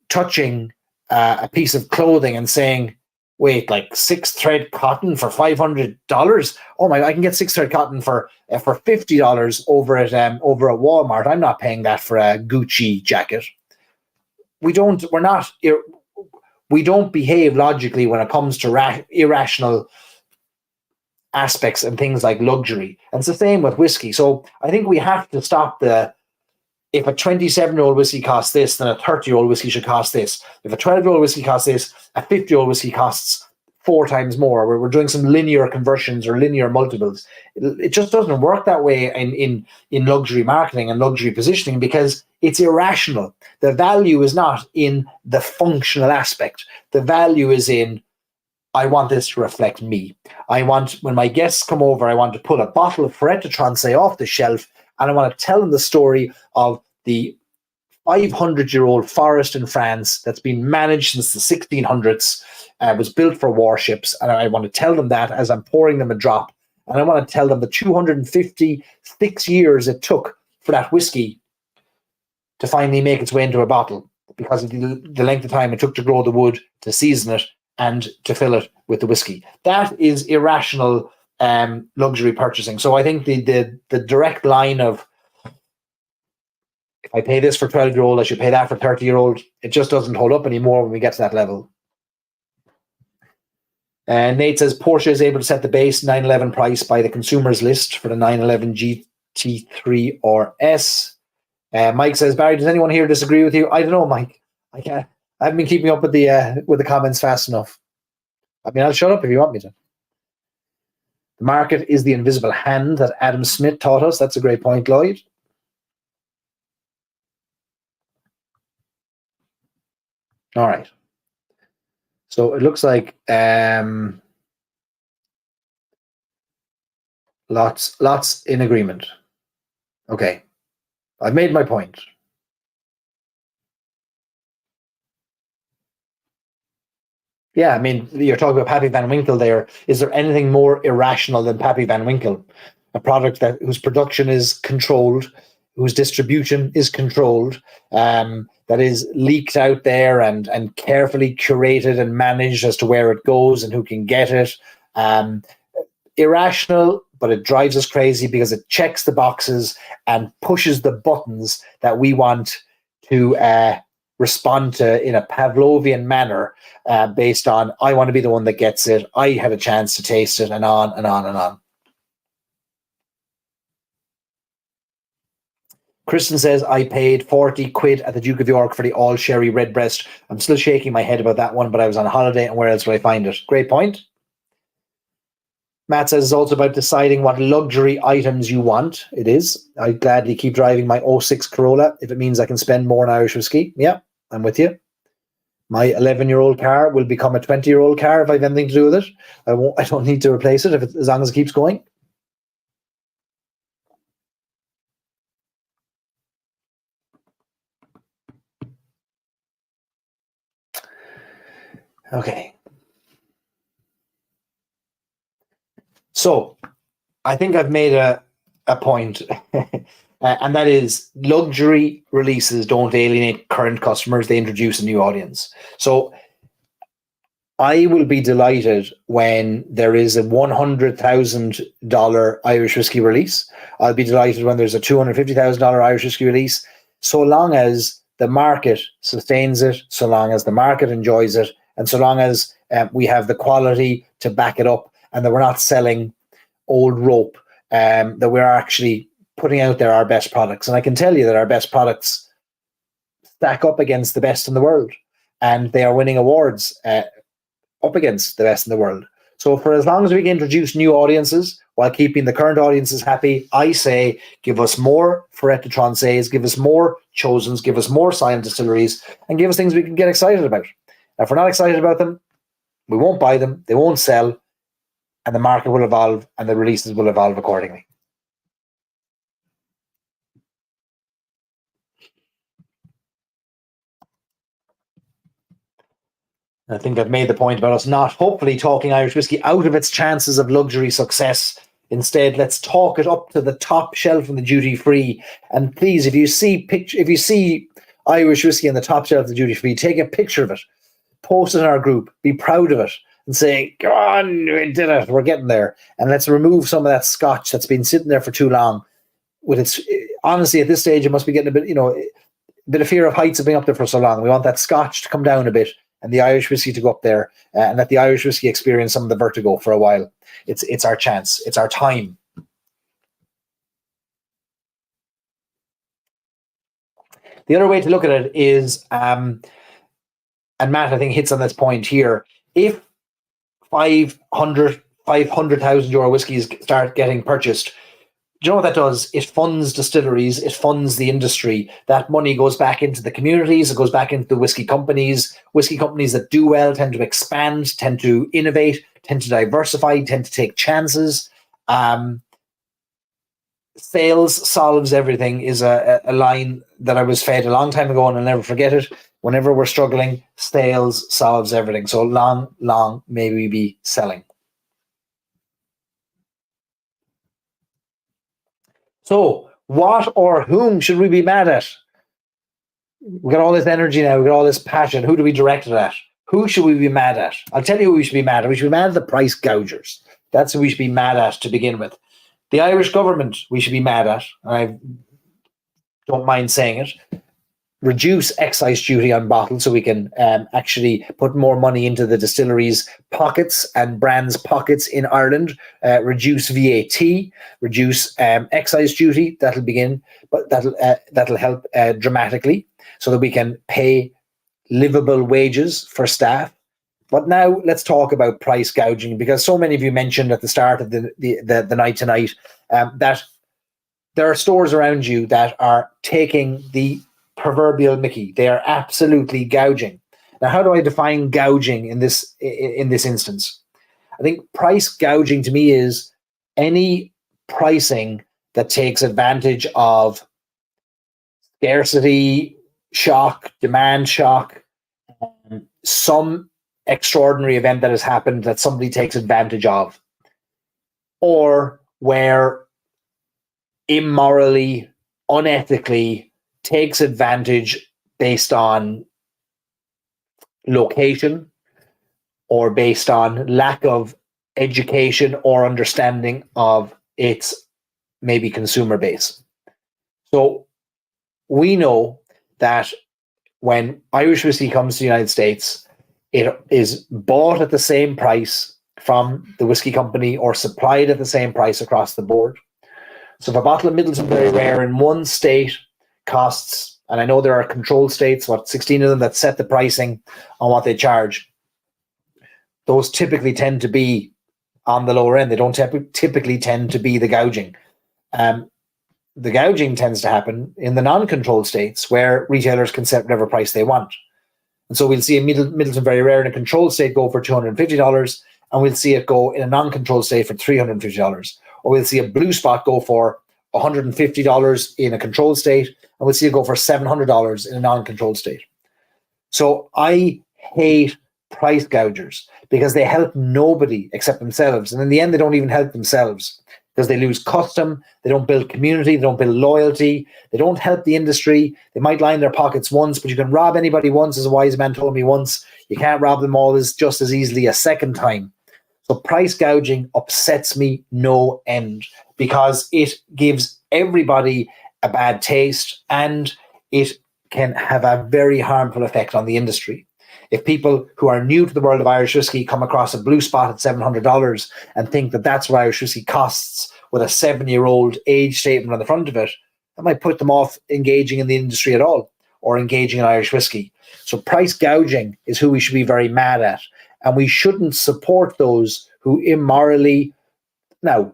touching a piece of clothing and saying, wait, like 6-thread cotton for $500? Oh my, I can get 6-thread cotton for $50 over at Walmart. I'm not paying that for a Gucci jacket. We don't behave logically when it comes to irrational aspects and things like luxury. And it's the same with whiskey. So I think we have to stop if a 27-year-old whiskey costs this, then a 30-year-old whiskey should cost this. If a 12-year-old whiskey costs this, a 50-year-old whiskey costs 4 times more. We're doing some linear conversions or linear multiples. It just doesn't work that way in luxury marketing and luxury positioning, because it's irrational. The value is not in the functional aspect. The value is in, I want this to reflect me. When my guests come over, I want to pull a bottle of Ferret de Trancé off the shelf, and I want to tell them the story of the 500-year-old forest in France that's been managed since the 1600s, was built for warships, and I want to tell them that as I'm pouring them a drop. And I want to tell them the 256 years it took for that whiskey to finally make its way into a bottle, because of the length of time it took to grow the wood, to season it, and to fill it with the whiskey. That is irrational luxury purchasing. So I think the direct line of, if I pay this for 12-year-old, I should pay that for 30-year-old, it just doesn't hold up anymore when we get to that level. And Nate says Porsche is able to set the base 911 price by the consumer's list for the 911 GT3 or S. Mike says, Barry, does anyone here disagree with you? I don't know, Mike. I haven't been keeping up with the comments fast enough. I mean, I'll shut up if you want me to. The market is the invisible hand that Adam Smith taught us. That's a great point, Lloyd. All right. So it looks like lots in agreement. Okay, I've made my point. Yeah, I mean, you're talking about Pappy Van Winkle there. Is there anything more irrational than Pappy Van Winkle? A product whose production is controlled, whose distribution is controlled, that is leaked out there and carefully curated and managed as to where it goes and who can get it. Irrational, but it drives us crazy because it checks the boxes and pushes the buttons that we want to respond to in a Pavlovian manner, based on, I want to be the one that gets it, I had a chance to taste it, and on and on and on. Kristen says, I paid 40 quid at the Duke of York for the all sherry redbreast. I'm still shaking my head about that one, but I was on holiday, and where else would I find it? Great point. Matt says it's also about deciding what luxury items you want. It is. I'd gladly keep driving my '06 Corolla if it means I can spend more on Irish whiskey. Yeah, I'm with you. My 11-year-old car will become a 20-year-old car if I have anything to do with it. I don't need to replace it as long as it keeps going. Okay. So I think I've made a point, and that is luxury releases don't alienate current customers. They introduce a new audience. So I will be delighted when there is a $100,000 Irish whiskey release. I'll be delighted when there's a $250,000 Irish whiskey release, so long as the market sustains it, so long as the market enjoys it, and so long as we have the quality to back it up, and that we're not selling old rope, that we're actually putting out there our best products. And I can tell you that our best products stack up against the best in the world, and they are winning awards up against the best in the world. So for as long as we can introduce new audiences while keeping the current audiences happy, I say give us more Ferret de Transays, give us more Chosens, give us more silent distilleries, and give us things we can get excited about. If we're not excited about them, we won't buy them, they won't sell, and the market will evolve and the releases will evolve accordingly. I think I've made the point about us not hopefully talking Irish whiskey out of its chances of luxury success. Instead, let's talk it up to the top shelf in the duty free. And please, if you see Irish whiskey on the top shelf of the duty free, take a picture of it, post it in our group, be proud of it, and say, "Go on, we did it, we're getting there." And let's remove some of that scotch that's been sitting there for too long. Honestly, at this stage, it must be getting a bit of fear of heights of being up there for so long. We want that scotch to come down a bit, and the Irish whiskey to go up there, and let the Irish whiskey experience some of the vertigo for a while. It's our chance. It's our time. The other way to look at it is, and Matt, I think, hits on this point here. If 500,000 euro whiskies start getting purchased, do you know what that does? It funds distilleries, it funds the industry. That money goes back into the communities, it goes back into the whiskey companies. Whiskey companies that do well tend to expand, tend to innovate, tend to diversify, tend to take chances. Sales solves everything is a line that I was fed a long time ago, and I'll never forget it. Whenever we're struggling, sales solves everything. So long may we be selling. So, what or whom should we be mad at? We got all this energy now, we got all this passion. Who do we direct it at? Who should we be mad at? I'll tell you who we should be mad at. We should be mad at the price gougers. That's who we should be mad at to begin with. The Irish government, we should be mad at. I don't mind saying it. Reduce excise duty on bottles so we can actually put more money into the distilleries' pockets and brands' pockets in Ireland. Reduce VAT, reduce excise duty. That'll help dramatically, so that we can pay livable wages for staff. But now let's talk about price gouging, because so many of you mentioned at the start of the night tonight that there are stores around you that are taking the proverbial mickey. They are absolutely gouging. Now, how do I define gouging in this instance? I think price gouging to me is any pricing that takes advantage of scarcity shock, demand shock, some extraordinary event that has happened that somebody takes advantage of, or where immorally, unethically takes advantage based on location or based on lack of education or understanding of its maybe consumer base. So we know that when Irish whiskey comes to the United States, it is bought at the same price from the whiskey company or supplied at the same price across the board. So if a bottle of Middleton Very Rare in one state costs, and I know there are controlled states, 16 of them, that set the pricing on what they charge, those typically tend to be on the lower end. They don't typically tend to be the gouging. The gouging tends to happen in the non-controlled states where retailers can set whatever price they want. And so we'll see a Middleton Very Rare in a controlled state go for $250, and we'll see it go in a non-controlled state for $350. Or we'll see a Blue Spot go for $150 in a controlled state, and we'll see it go for $700 in a non-controlled state. So I hate price gougers because they help nobody except themselves. And in the end, they don't even help themselves because they lose custom, they don't build community, they don't build loyalty, they don't help the industry. They might line their pockets once, but you can rob anybody once, as a wise man told me once. You can't rob them all just as easily a second time. So price gouging upsets me no end because it gives everybody a bad taste and it can have a very harmful effect on the industry. If people who are new to the world of Irish whiskey come across a Blue Spot at $700 and think that that's what Irish whiskey costs with a 7-year-old age statement on the front of it, that might put them off engaging in the industry at all or engaging in Irish whiskey. So price gouging is who we should be very mad at. And we shouldn't support those who immorally... Now,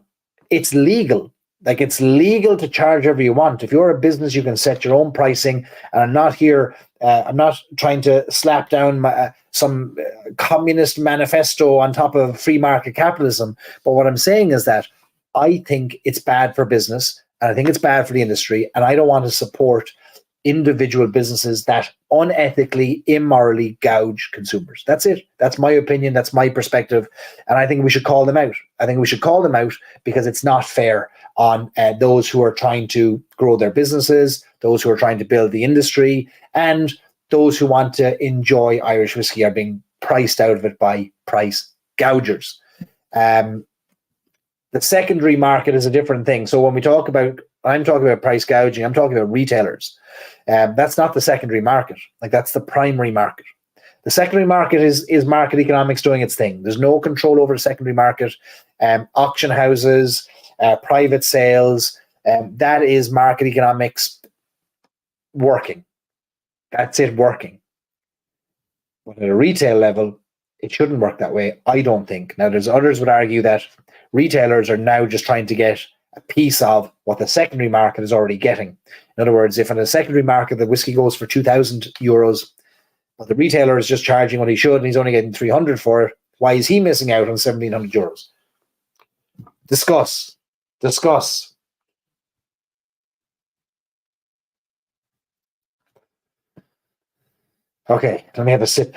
it's legal. Like, it's legal to charge whatever you want. If you're a business, you can set your own pricing. And I'm not here... I'm not trying to slap down some communist manifesto on top of free market capitalism. But what I'm saying is that I think it's bad for business, and I think it's bad for the industry, and I don't want to support individual businesses that unethically, immorally gouge consumers. That's it. That's my opinion. That's my perspective. And I think we should call them out. I think we should call them out because it's not fair on those who are trying to grow their businesses, those who are trying to build the industry, and those who want to enjoy Irish whiskey are being priced out of it by price gougers. The secondary market is a different thing. So when I'm talking about price gouging, I'm talking about retailers. That's not the secondary market. Like, that's the primary market. The secondary market is market economics doing its thing. There's no control over the secondary market. Auction houses, private sales, that is market economics working. That's it working. But at a retail level, it shouldn't work that way, I don't think. Now, there's others would argue that retailers are now just trying to get a piece of what the secondary market is already getting. In other words, if in a secondary market the whiskey goes for €2,000, but the retailer is just charging what he should and he's only getting 300 for it, why is he missing out on €1,700? Discuss. Okay, let me have a sip.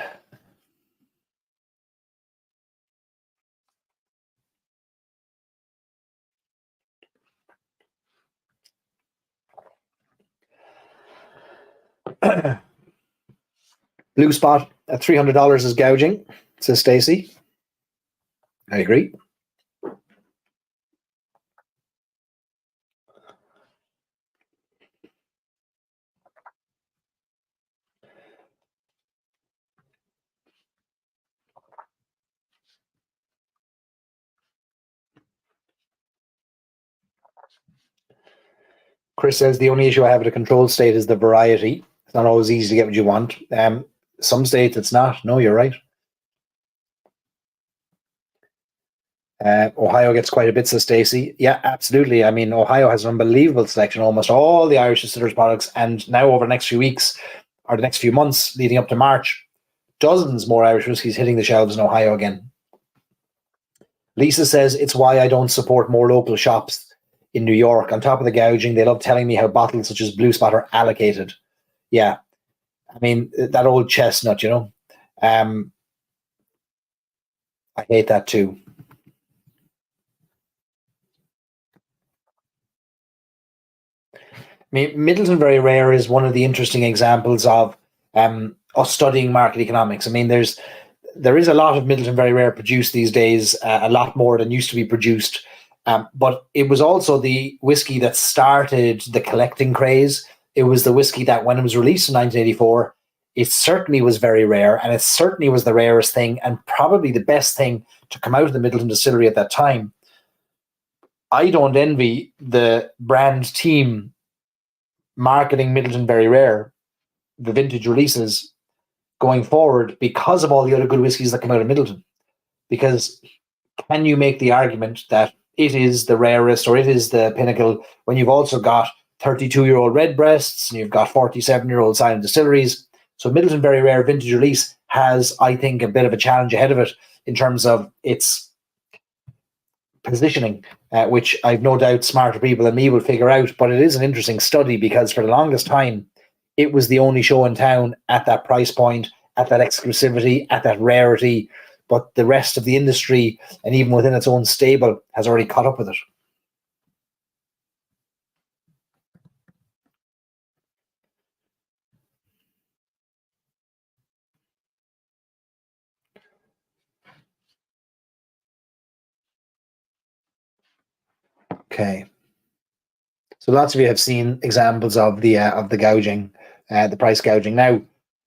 Blue Spot at $300 is gouging, says Stacey. I agree. Chris says the only issue I have with a controlled state is the variety. It's not always easy to get what you want. Some states it's not. No, you're right. Ohio gets quite a bit, says Stacey. Yeah, absolutely. I mean, Ohio has an unbelievable selection, almost all the Irish distillers products. And now over the next few weeks, or the next few months leading up to March, dozens more Irish whiskies hitting the shelves in Ohio again. Lisa says, it's why I don't support more local shops in New York. On top of the gouging, they love telling me how bottles such as Blue Spot are allocated. Yeah. I mean, that old chestnut, you know. I hate that too. I mean, Middleton Very Rare is one of the interesting examples of us studying market economics. I mean, there is a lot of Middleton Very Rare produced these days, a lot more than used to be produced. But it was also the whiskey that started the collecting craze. It was the whiskey that, when it was released in 1984, it certainly was very rare, and it certainly was the rarest thing and probably the best thing to come out of the Middleton distillery at that time. I don't envy the brand team marketing Middleton Very Rare, the vintage releases, going forward, because of all the other good whiskies that come out of Middleton. Because can you make the argument that it is the rarest or it is the pinnacle when you've also got 32-year-old Redbreasts and you've got 47-year-old silent distilleries? So Middleton Very Rare vintage release has, I think, a bit of a challenge ahead of it in terms of its positioning, which I've no doubt smarter people than me will figure out. But it is an interesting study because for the longest time, it was the only show in town at that price point, at that exclusivity, at that rarity. But the rest of the industry, and even within its own stable, has already caught up with it. Okay. So lots of you have seen examples of the gouging, the price gouging. Now,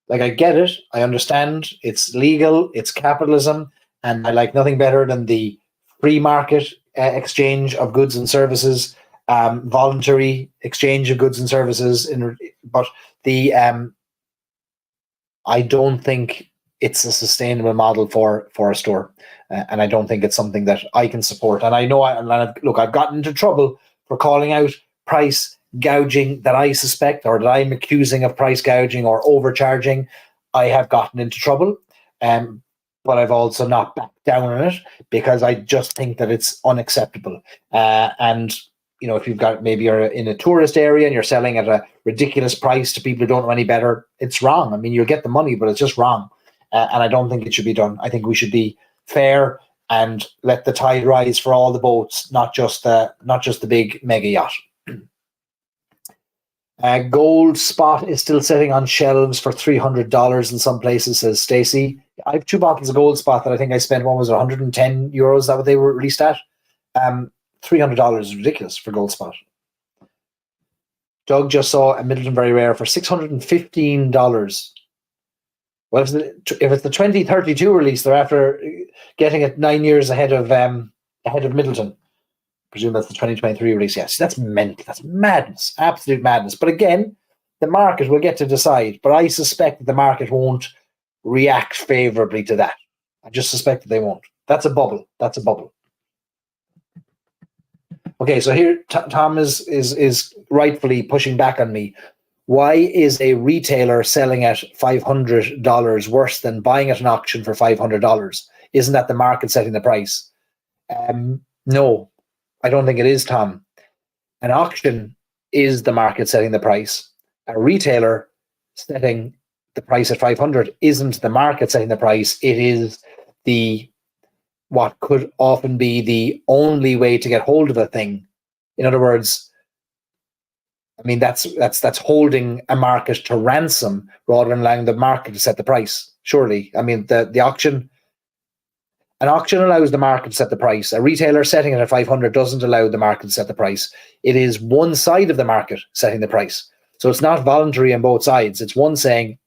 like, I get it, I understand, it's legal, it's capitalism, and I like nothing better than the free market exchange of goods and services, voluntary exchange of goods and services. But the I don't think it's a sustainable model for a store, and I don't think it's something that I can support. And I know, I've gotten into trouble for calling out price gouging that I suspect or that I'm accusing of price gouging or overcharging. I have gotten into trouble, but I've also not backed down on it because I just think that it's unacceptable. And you know, if you've got, maybe you're in a tourist area and you're selling at a ridiculous price to people who don't know any better, it's wrong. I mean, you'll get the money, but it's just wrong. And I don't think it should be done. I think we should be fair and let the tide rise for all the boats, not just the big mega yacht. Gold Spot is still sitting on shelves for $300 in some places, says Stacey. I have 2 bottles of Gold Spot that I think I spent, one was €110. Is that what they were released at? $300 is ridiculous for Gold Spot. Doug just saw a Middleton Very Rare for $615. Well, if it's the 2032 release, they're after getting it 9 years ahead of Middleton. I presume that's the 2023 release. Yes, that's mental. That's madness, absolute madness. But again, the market will get to decide. But I suspect that the market won't react favorably to that. I just suspect that they won't. That's a bubble. That's a bubble. Okay, so here Tom is rightfully pushing back on me. Why is a retailer selling at $500 worse than buying at an auction for $500? Isn't that the market setting the price? No, I don't think it is, Tom. An auction is the market setting the price. A retailer setting the price at 500 isn't the market setting the price. It is what could often be the only way to get hold of a thing. In other words, I mean, that's holding a market to ransom rather than allowing the market to set the price. Surely, I mean, the auction. An auction allows the market to set the price. A retailer setting it at 500 doesn't allow the market to set the price. It is one side of the market setting the price. So it's not voluntary on both sides. It's one saying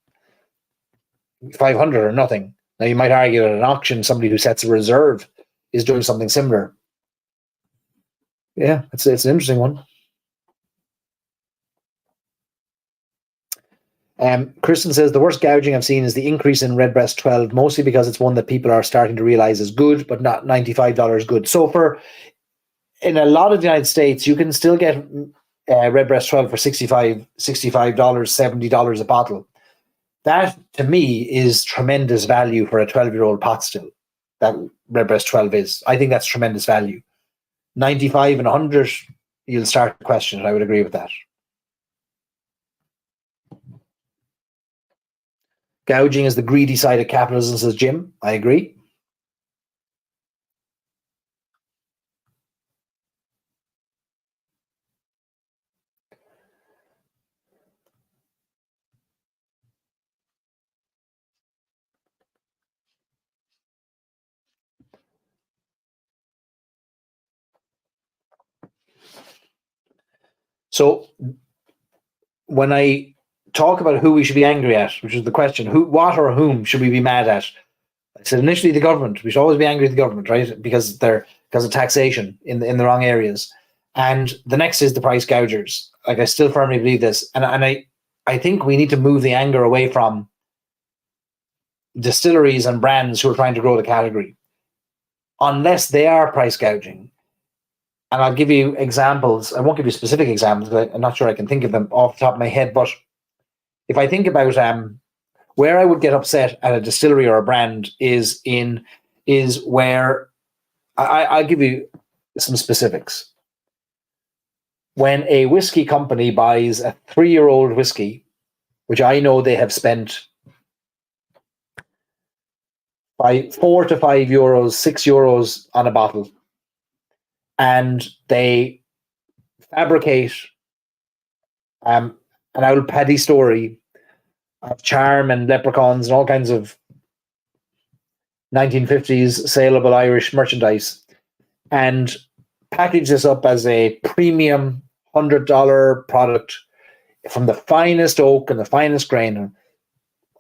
500 or nothing. Now, you might argue at an auction, somebody who sets a reserve is doing something similar. Yeah, it's an interesting one. Kristen says, the worst gouging I've seen is the increase in Redbreast 12, mostly because it's one that people are starting to realize is good, but not $95 good. So in a lot of the United States, you can still get Redbreast 12 for $65, $70 a bottle. That, to me, is tremendous value for a 12-year-old pot still. That Redbreast 12 is. I think that's tremendous value. 95 and 100, you'll start to question it. I would agree with that. Gouging is the greedy side of capitalism, says Jim. I agree. So when I talk about who we should be angry at, which is the question, what or whom should we be mad at? I said initially the government. We should always be angry at the government, right? Because of taxation in the wrong areas. And the next is the price gougers. Like, I still firmly believe this. And I think we need to move the anger away from distilleries and brands who are trying to grow the category. Unless they are price gouging. And I'll give you examples. I won't give you specific examples because I'm not sure I can think of them off the top of my head. But if I think about where I would get upset at a distillery or a brand is where I'll give you some specifics. When a whiskey company buys a 3-year-old whiskey, which I know they have spent by €4 to €5, €6 on a bottle, and they fabricate an old paddy story of charm and leprechauns and all kinds of 1950s saleable Irish merchandise, and package this up as a premium $100 product from the finest oak and the finest grain.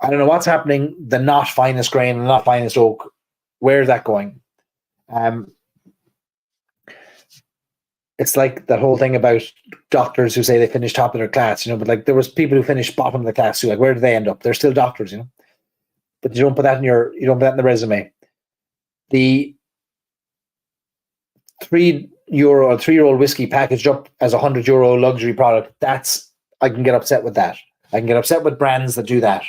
I don't know what's happening. The not finest grain and not finest oak. Where's that going? It's like that whole thing about doctors who say they finished top of their class, but like there was people who finished bottom of the class too. Like, where do they end up? They're still doctors, but you don't put that in the resume. The €3 or 3-year-old whiskey packaged up as €100 luxury product. I can get upset with that. I can get upset with brands that do that.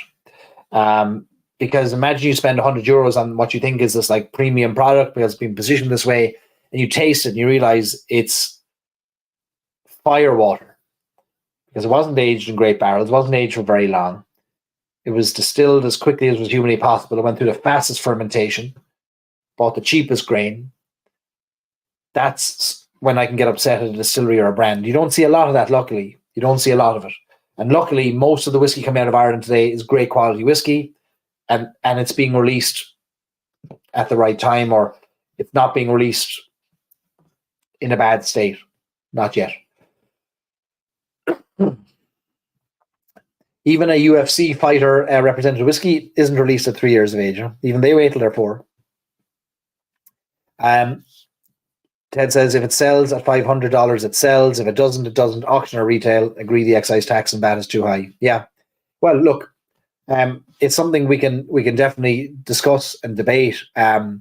Because imagine you spend €100 on what you think is this like premium product because it's been positioned this way, and you taste it and you realize it's fire water because it wasn't aged in great barrels, it wasn't aged for very long. It was distilled as quickly as was humanly possible. It went through the fastest fermentation, bought the cheapest grain. That's when I can get upset at a distillery or a brand. You don't see a lot of that, luckily. You don't see a lot of it. And luckily, most of the whiskey coming out of Ireland today is great quality whiskey, and it's being released at the right time, or it's not being released in a bad state. Not yet. Even a UFC fighter represented whiskey isn't released at 3 years of age. Even they wait till they're 4. Ted says if it sells at $500, it sells. If it doesn't, it doesn't. Auction or retail, agree the excise tax and VAT is too high. Yeah. Well, look, it's something we can definitely discuss and debate. I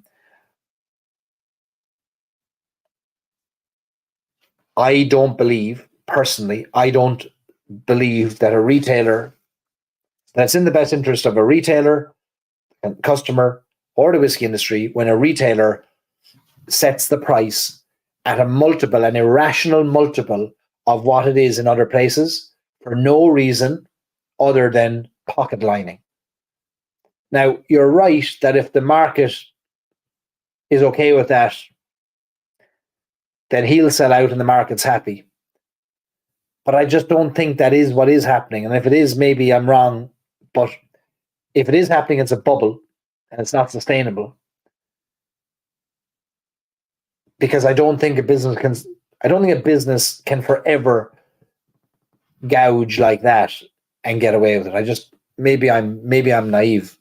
don't believe that a retailer, that's in the best interest of a retailer and customer or the whiskey industry when a retailer sets the price at an irrational multiple of what it is in other places for no reason other than pocket lining. Now, you're right that if the market is okay with that, then he'll sell out and the market's happy. But I just don't think that is what is happening. And if it is, maybe I'm wrong. But if it is happening, it's a bubble and it's not sustainable. Because I don't think a business can forever gouge like that and get away with it. Maybe I'm naive.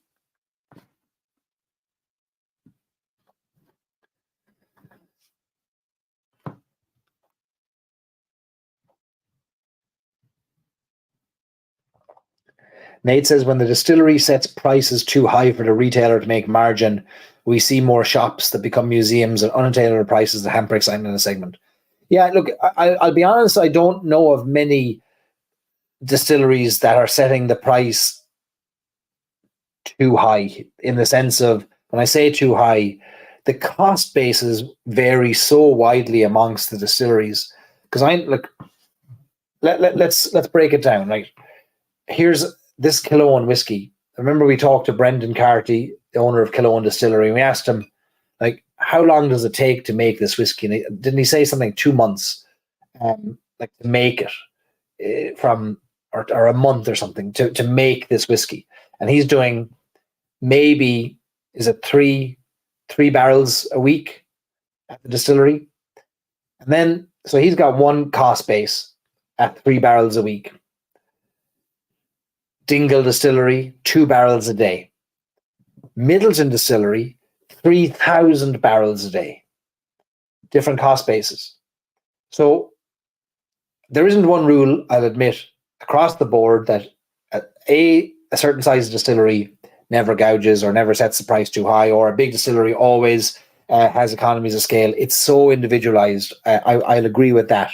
Nate says when the distillery sets prices too high for the retailer to make margin, we see more shops that become museums at unattainable prices that hamper excitement in the segment. Yeah, look, I'll be honest, I don't know of many distilleries that are setting the price too high, in the sense of, when I say too high, the cost bases vary so widely amongst the distilleries. Because let's break it down. Right, here's this Killowen whiskey. Remember, we talked to Brendan Carty, the owner of Killowen Distillery, and we asked him, like, how long does it take to make this whiskey? And didn't he say something 2 months, like, to make it, or a month or something to make this whiskey? And he's doing, maybe, is it three barrels a week at the distillery? And then, so he's got one cost base at 3 barrels a week. Dingle Distillery, 2 barrels a day. Middleton Distillery, 3,000 barrels a day. Different cost bases. So there isn't one rule, I'll admit, across the board, that a certain size distillery never gouges or never sets the price too high, or a big distillery always has economies of scale. It's so individualized. I'll agree with that.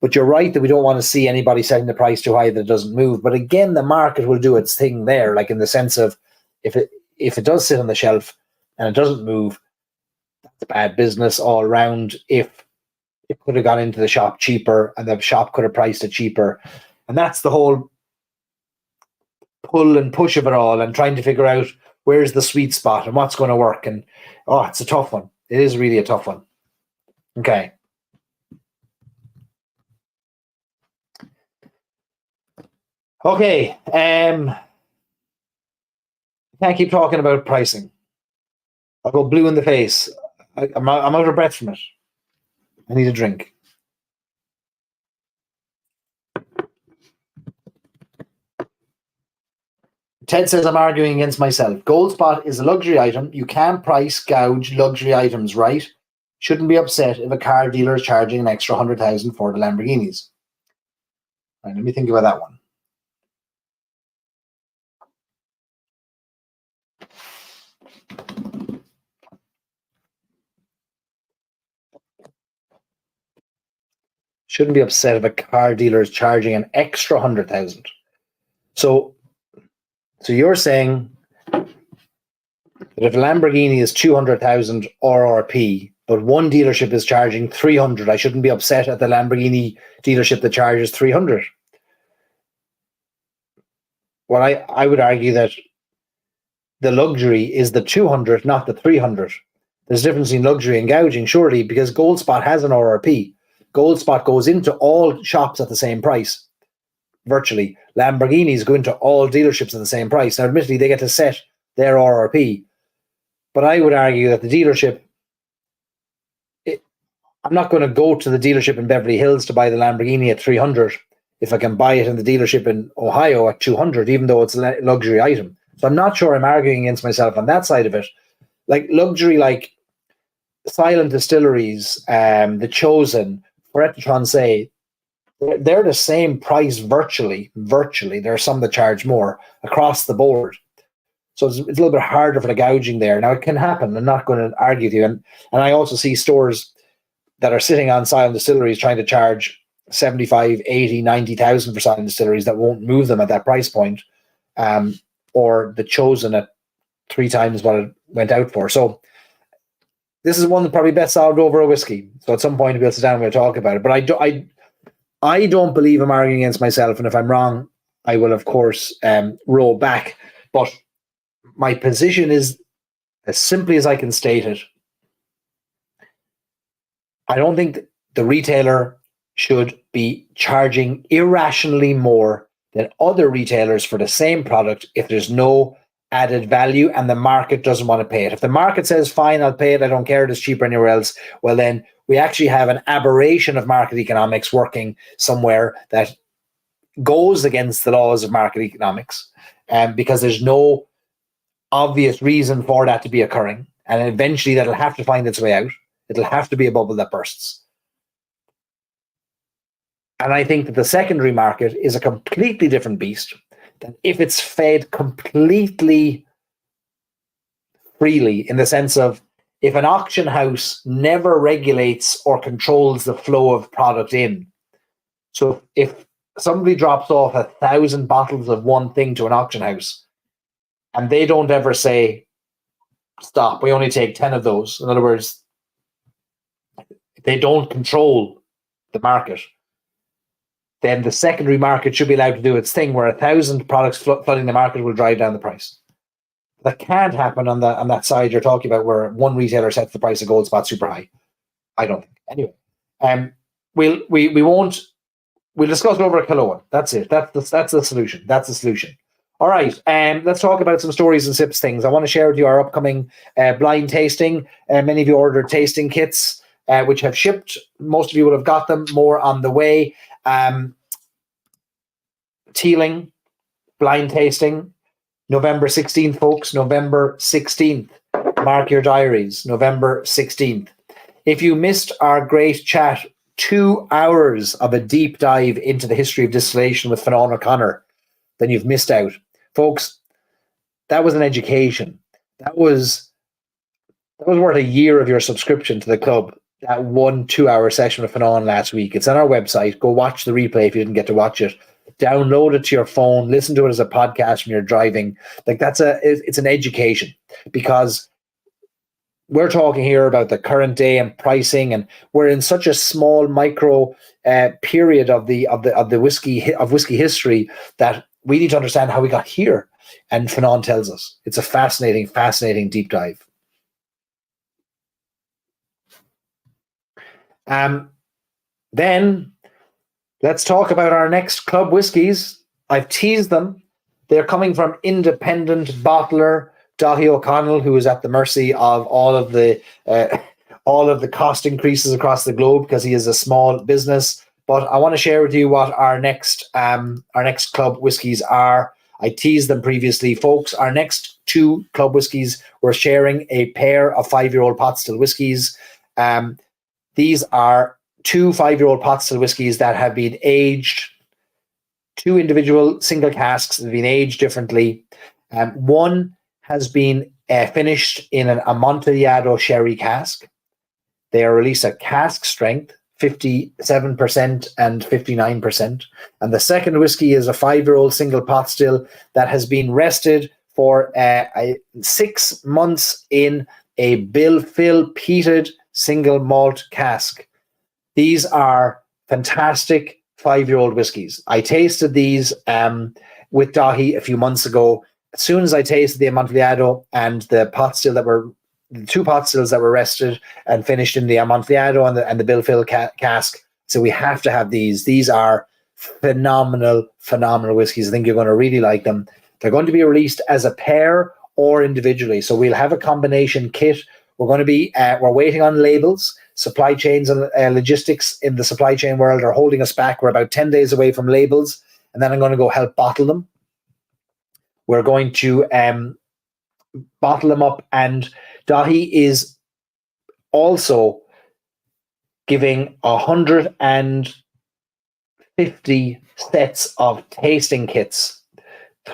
But you're right that we don't want to see anybody setting the price too high that it doesn't move. But again, the market will do its thing there, like, in the sense of, if it does sit on the shelf and it doesn't move, that's bad business all around. If it could have gone into the shop cheaper and the shop could have priced it cheaper. And that's the whole pull and push of it all, and trying to figure out where's the sweet spot and what's going to work. And it's a tough one. It is really a tough one. Okay. Okay. Can't keep talking about pricing. I'll go blue in the face. I'm out of breath from it. I need a drink. Ted says I'm arguing against myself. Gold spot is a luxury item. You can't price gouge luxury items, right? Shouldn't be upset if a car dealer is charging an extra 100,000 for the Lamborghinis. Right, let me think about that one. Shouldn't be upset if a car dealer is charging an extra 100,000. So you're saying that if a Lamborghini is 200,000 RRP, but one dealership is charging 300, I shouldn't be upset at the Lamborghini dealership that charges 300. Well, I would argue that the luxury is the 200, not the 300. There's a difference in luxury and gouging, surely, because Gold Spot has an RRP. Gold Spot goes into all shops at the same price, virtually. Lamborghinis go into all dealerships at the same price. Now, admittedly, they get to set their RRP, but I would argue that the dealership, I'm not going to go to the dealership in Beverly Hills to buy the Lamborghini at 300 if I can buy it in the dealership in Ohio at 200, even though it's a luxury item. So I'm not sure I'm arguing against myself on that side of it. Like luxury, like Silent Distilleries, The Chosen, Ferret Transe, they're the same price virtually. There are some that charge more across the board. So it's a little bit harder for the gouging there. Now, it can happen. I'm not going to argue with you. And I also see stores that are sitting on Silent Distilleries trying to charge 75, 80, 90,000 for Silent Distilleries that won't move them at that price point. Or The Chosen at 3 times what it went out for. So this is one that probably best solved over a whiskey. So at some point we'll sit down and we'll talk about it. But I don't believe I'm arguing against myself. And if I'm wrong, I will, of course, roll back. But my position is as simply as I can state it. I don't think the retailer should be charging irrationally more than other retailers for the same product if there's no added value and the market doesn't want to pay it. If the market says, fine, I'll pay it, I don't care, it's cheaper anywhere else, well then we actually have an aberration of market economics working somewhere that goes against the laws of market economics, because there's no obvious reason for that to be occurring. And eventually that'll have to find its way out. It'll have to be a bubble that bursts. And I think that the secondary market is a completely different beast than if it's fed completely freely, in the sense of if an auction house never regulates or controls the flow of product in. So if somebody drops off 1,000 bottles of one thing to an auction house And they don't ever say, stop, we only take 10 of those. In other words, they don't control the market. Then the secondary market should be allowed to do its thing, where 1,000 products flooding the market will drive down the price. That can't happen on that side you're talking about, where one retailer sets the price of gold spot super high. I don't think. Anyway, we'll discuss it over a kilo one. That's it. That's the solution. That's the solution. All right. Let's talk about some stories and sips things. I want to share with you our upcoming blind tasting. Many of you ordered tasting kits, which have shipped. Most of you would have got them. More on the way. Teeling, blind tasting, November 16th, folks. November 16th. Mark your diaries. November 16th. If you missed our great chat, 2 hours of a deep dive into the history of distillation with Fionnán O'Connor, then you've missed out. Folks, that was an education. That was worth a year of your subscription to the club, that 1 2-hour session with Fionnán last week. It's on our website. Go watch the replay if you didn't get to watch it. Download it to your phone. Listen to it as a podcast when you're driving. Like, it's an education, because we're talking here about the current day and pricing, and we're in such a small micro period of whiskey history that we need to understand how we got here. And Fionnán tells us. It's a fascinating, fascinating deep dive. Then let's talk about our next club whiskies. I've teased them. They're coming from independent bottler Daithí O'Connell, who is at the mercy of all of the cost increases across the globe, because he is a small business. But I want to share with you what our next club whiskies are. I teased them previously, folks. Our next 2 club whiskies, we're sharing a pair of 5-year-old pot still whiskies. These are 2 5-year-old pot still whiskies that have been aged, 2 individual single casks that have been aged differently. One has been finished in an Amontillado sherry cask. They are released at cask strength, 57% and 59%. And the second whiskey is a 5-year-old single pot still that has been rested for 6 months in a bill fill peated single malt cask. These are fantastic 5-year-old whiskies. I tasted these with Daithí a few months ago. As soon as I tasted the Amontillado and the pot still the 2 pot stills that were rested and finished in the Amontillado and the bill fill cask, so we have to have these. These are phenomenal whiskies. I think you're going to really like them. They're going to be released as a pair or individually. So we'll have a combination kit. We're going to be, we're waiting on labels. Supply chains and logistics in the supply chain world are holding us back. We're about 10 days away from labels, and then I'm going to go help bottle them. We're going to bottle them up, and Daithí is also giving 150 sets of tasting kits,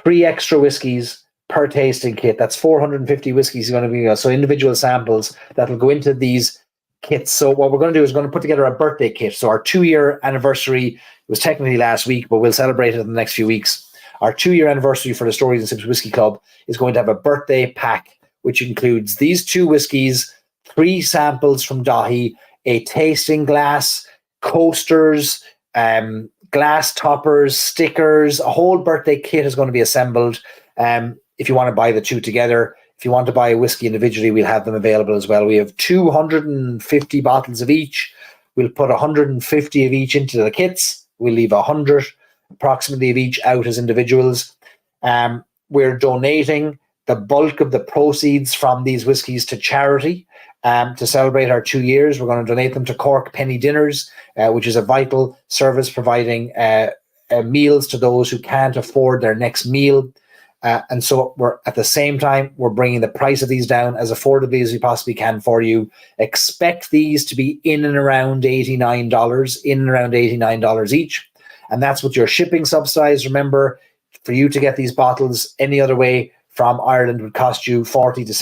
3 extra whiskies per tasting kit. That's 450 whiskies going to be, so individual samples that will go into these kits. So what we're going to do is we're going to put together a birthday kit. So our 2-year anniversary, it was technically last week, but we'll celebrate it in the next few weeks. Our 2-year anniversary for the Stories and Sips Whiskey Club is going to have a birthday pack, which includes these 2 whiskies, 3 samples from Daithí, a tasting glass, coasters, glass toppers, stickers. A whole birthday kit is going to be assembled. If you want to buy the 2 together, if you want to buy a whiskey individually, we'll have them available as well. We have 250 bottles of each. We'll put 150 of each into the kits. We'll leave 100 approximately of each out as individuals. We're donating the bulk of the proceeds from these whiskies to charity to celebrate our 2 years. We're going to donate them to Cork Penny Dinners, which is a vital service providing meals to those who can't afford their next meal. And so we're at the same time, we're bringing the price of these down as affordably as we possibly can for you. Expect these to be in and around $89 each. And that's with your shipping subsidized. Remember, for you to get these bottles any other way from Ireland would cost you $40 to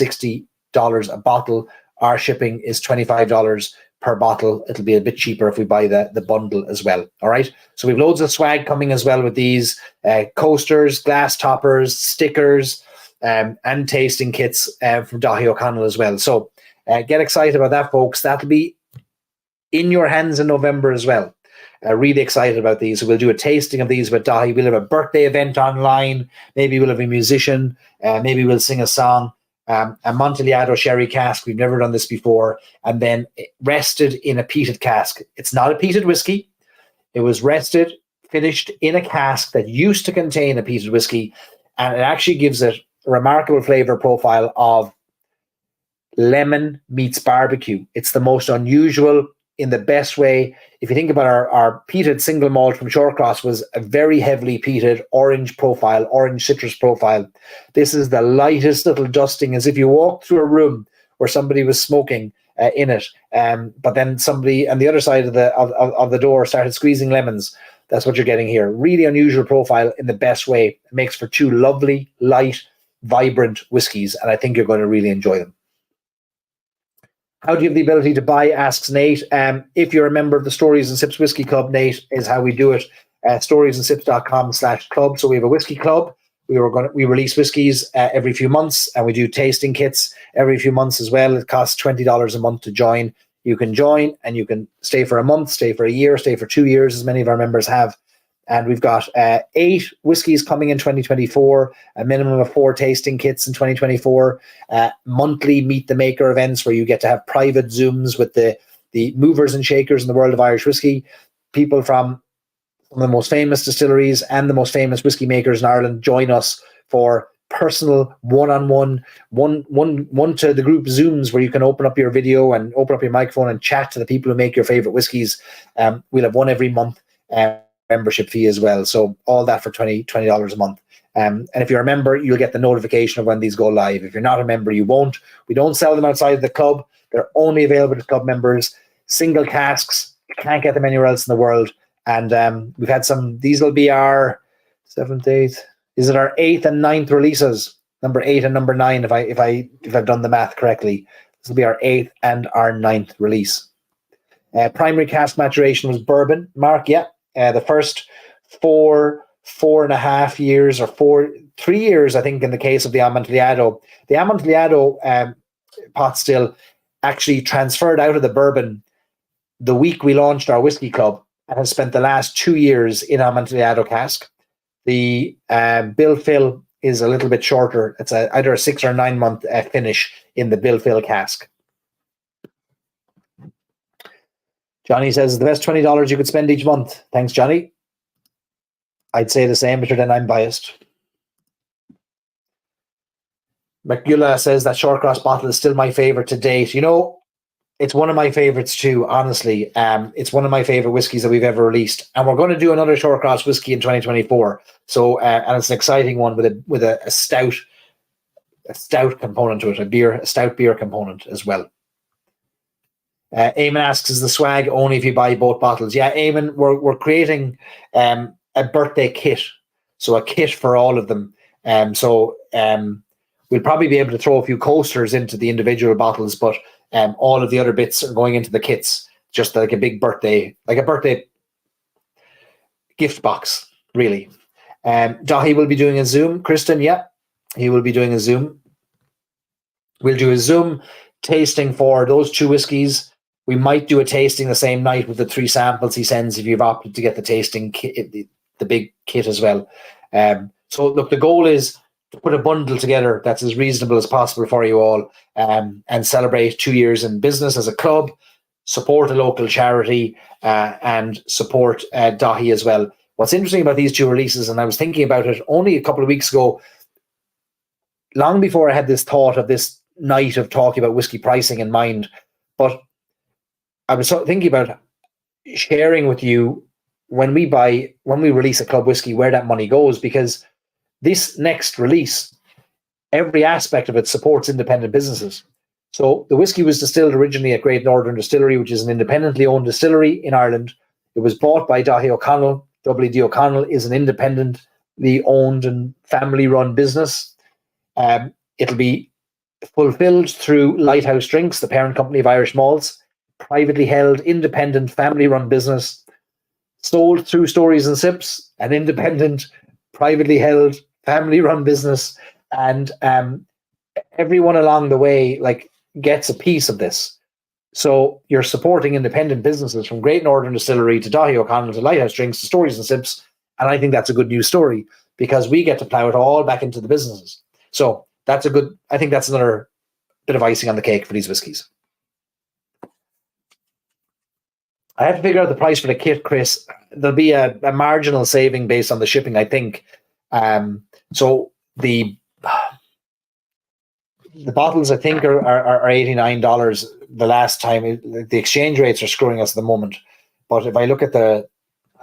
$60 a bottle. Our shipping is $25 per bottle. It'll be a bit cheaper if we buy the bundle as well. All right. So we've loads of swag coming as well with these coasters, glass toppers, stickers, and tasting kits from Daithí O'Connell as well. So get excited about that, folks. That'll be in your hands in November as well. Really excited about these. So we'll do a tasting of these with Daithí. We'll have a birthday event online. Maybe we'll have a musician. Maybe we'll sing a song. A Amontillado sherry cask. We've never done this before. And then rested in a peated cask. It's not a peated whiskey. It was rested, finished in a cask that used to contain a peated whiskey. And it actually gives it a remarkable flavor profile of lemon meets barbecue. It's the most unusual in the best way. If you think about our peated single malt from Shorecross was a very heavily peated orange profile, orange citrus profile. This is the lightest little dusting, as if you walked through a room where somebody was smoking in it. But then somebody on the other side of the door started squeezing lemons. That's what you're getting here. Really unusual profile in the best way. It makes for two lovely, light, vibrant whiskies, and I think you're going to really enjoy them. How do you have the ability to buy, asks Nate. If you're a member of the Stories and Sips Whiskey Club, Nate, is how we do it. Storiesandsips.com/club. So we have a whiskey club. We release whiskies every few months, and we do tasting kits every few months as well. It costs $20 a month to join. You can join, and you can stay for a month, stay for a year, stay for 2 years, as many of our members have. And we've got 8 whiskies coming in 2024, a minimum of 4 tasting kits in 2024, monthly Meet the Maker events where you get to have private Zooms with the movers and shakers in the world of Irish whiskey, people from some of the most famous distilleries and the most famous whiskey makers in Ireland join us for personal one-on-one, one to the group Zooms where you can open up your video and open up your microphone and chat to the people who make your favorite whiskies. We'll have one every month. Membership fee as well. So all that for $20 a month. And if you're a member, you'll get the notification of when these go live. If you're not a member, you won't. We don't sell them outside of the club. They're only available to club members. Single casks. You can't get them anywhere else in the world. And we've had some, these will be our 7th, 8th. Is it our 8th and 9th releases? Number 8 and number 9, if I've done the math correctly. This will be our 8th and our 9th release. Primary cask maturation was bourbon. Mark, yeah. The first 4.5 years, or 3 years, I think, in the case of the Amontillado. The Amontillado pot still actually transferred out of the bourbon the week we launched our whiskey club and has spent the last 2 years in Amontillado cask. The bill fill is a little bit shorter. It's either a 6 or 9 month finish in the bill fill cask. Johnny says, the best $20 you could spend each month. Thanks, Johnny. I'd say the same, but then I'm biased. McGulla says that Shorecross bottle is still my favorite to date. You know, it's one of my favorites too, honestly. It's one of my favorite whiskies that we've ever released. And we're going to do another Shorecross whiskey in 2024. So, and it's an exciting one with a stout component to it, a stout beer component as well. Eamon asks, is the swag only if you buy both bottles? Yeah, Eamon, we're creating a birthday kit. So a kit for all of them. We'll probably be able to throw a few coasters into the individual bottles, but all of the other bits are going into the kits, just like a big birthday, gift box, really. Daithí will be doing a Zoom. Kristen, yeah, he will be doing a Zoom. We'll do a Zoom tasting for those 2 whiskies. We might do a tasting the same night with the 3 samples he sends if you've opted to get the tasting kit, the big kit as well. So look, the goal is to put a bundle together that's as reasonable as possible for you all, and celebrate 2 years in business as a club, support a local charity, and support Daithí as well. What's interesting about these 2 releases, and I was thinking about it only a couple of weeks ago, long before I had this thought of this night of talking about whiskey pricing in mind, but I was thinking about sharing with you when we release a club whiskey, where that money goes, because this next release, every aspect of it supports independent businesses. So the whiskey was distilled originally at Great Northern Distillery, which is an independently owned distillery in Ireland. It was bought by Daithí O'Connell. W.D. O'Connell is an independently owned and family-run business. It'll be fulfilled through Lighthouse Drinks, the parent company of Irish Malts, privately held, independent, family-run business, sold through Stories and Sips, an independent, privately held, family-run business, and everyone along the way gets a piece of this. So you're supporting independent businesses from Great Northern Distillery to Dahi O'Connell to Lighthouse Drinks to Stories and Sips, and I think that's a good news story because we get to plow it all back into the businesses. So I think that's another bit of icing on the cake for these whiskies. I have to figure out the price for the kit, Chris. There'll be a marginal saving based on the shipping, I think. So the bottles, I think, are $89 the last time. The exchange rates are screwing us at the moment. But if I look at let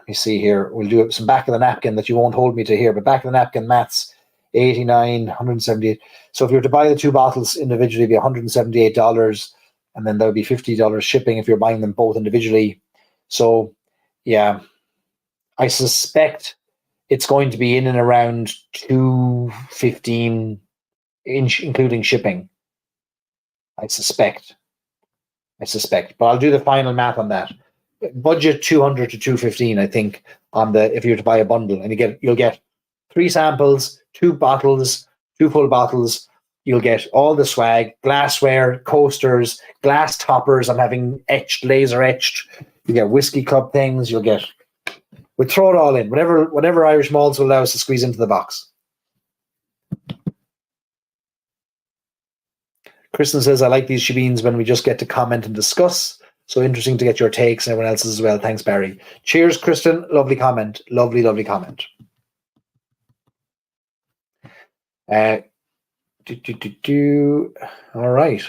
me see here, we'll do some back of the napkin that you won't hold me to here, but back of the napkin maths, 89, 178. So if you were to buy the two bottles individually, it'd be $178, and then there would be $50 shipping if you're buying them both individually. So, yeah, I suspect it's going to be in and around $215, including shipping. I suspect, but I'll do the final math on that. Budget $200 to $215, I think, if you were to buy a bundle, and you'll get 3 samples, 2 bottles, 2 full bottles. You'll get all the swag, glassware, coasters, glass toppers. I'm having laser etched. You get whiskey club things. We'll throw it all in, whatever Irish malts will allow us to squeeze into the box. Kristen says, I like these shebeens when we just get to comment and discuss. So interesting to get your takes and everyone else's as well. Thanks, Barry. Cheers, Kristen. Lovely comment. Lovely, lovely comment. All right.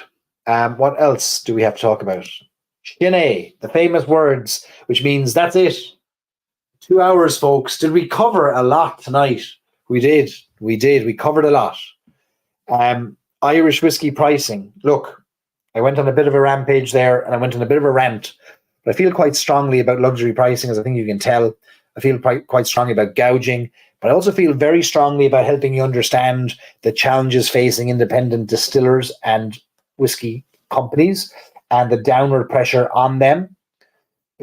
What else do we have to talk about? Shinné, the famous words, which means that's it. 2 hours, folks. Did we cover a lot tonight? We did. We covered a lot. Irish whiskey pricing. Look, I went on a bit of a rampage there, and I went on a bit of a rant. But I feel quite strongly about luxury pricing, as I think you can tell. I feel quite strongly about gouging. But I also feel very strongly about helping you understand the challenges facing independent distillers and whiskey companies and the downward pressure on them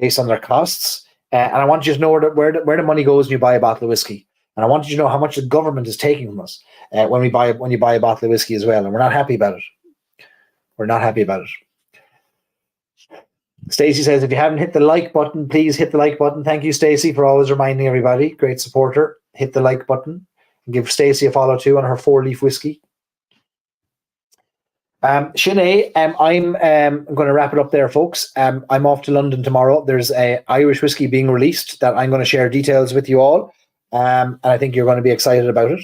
based on their costs. And I want you to know where the money goes when you buy a bottle of whiskey. And I want you to know how much the government is taking from us when you buy a bottle of whiskey as well. And we're not happy about it. We're not happy about it. Stacey says, if you haven't hit the like button, please hit the like button. Thank you, Stacey, for always reminding everybody. Great supporter. Hit the like button. And give Stacey a follow too on her 4-leaf whiskey. Shinné, I'm going to wrap it up there, folks. I'm off to London tomorrow. There's a Irish whiskey being released that I'm going to share details with you all. And I think you're going to be excited about it.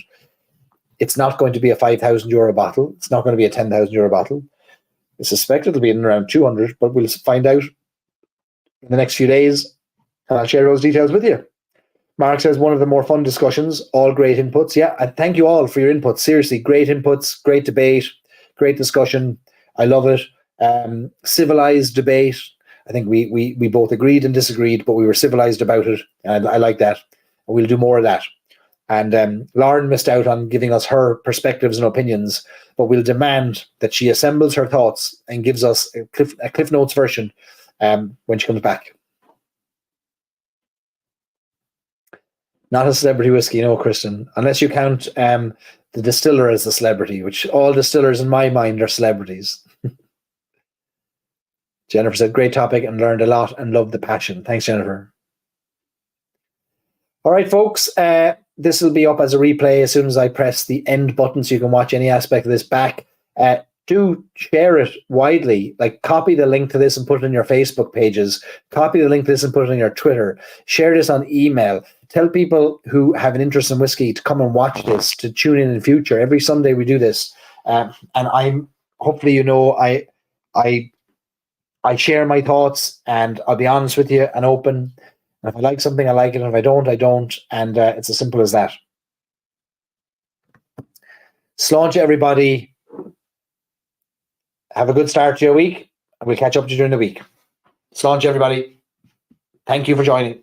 It's not going to be a €5,000 bottle. It's not going to be a €10,000 bottle. I suspect it'll be in around 200, but we'll find out in the next few days. And I'll share those details with you. Mark says, one of the more fun discussions, all great inputs. Yeah, I thank you all for your inputs. Seriously, great inputs, great debate, great discussion. I love it. Civilized debate. I think we both agreed and disagreed, but we were civilized about it. And I like that. And we'll do more of that. And Lauren missed out on giving us her perspectives and opinions, but we'll demand that she assembles her thoughts and gives us a Cliff Notes version when she comes back. Not a celebrity whiskey, no, Kristen, unless you count the distiller as a celebrity, which all distillers in my mind are celebrities. Jennifer said, great topic and learned a lot and loved the passion. Thanks, Jennifer. All right, folks, this will be up as a replay as soon as I press the end button so you can watch any aspect of this back. Do share it widely. Like, copy the link to this and put it in your Facebook pages. Copy the link to this and put it in your Twitter. Share this on email. Tell people who have an interest in whiskey to come and watch this, to tune in future. Every Sunday we do this. And hopefully, I share my thoughts and I'll be honest with you and open. And if I like something, I like it. And if I don't, I don't. And it's as simple as that. Sláinte, everybody. Have a good start to your week. And we'll catch up to you during the week. Sláinte, everybody. Thank you for joining.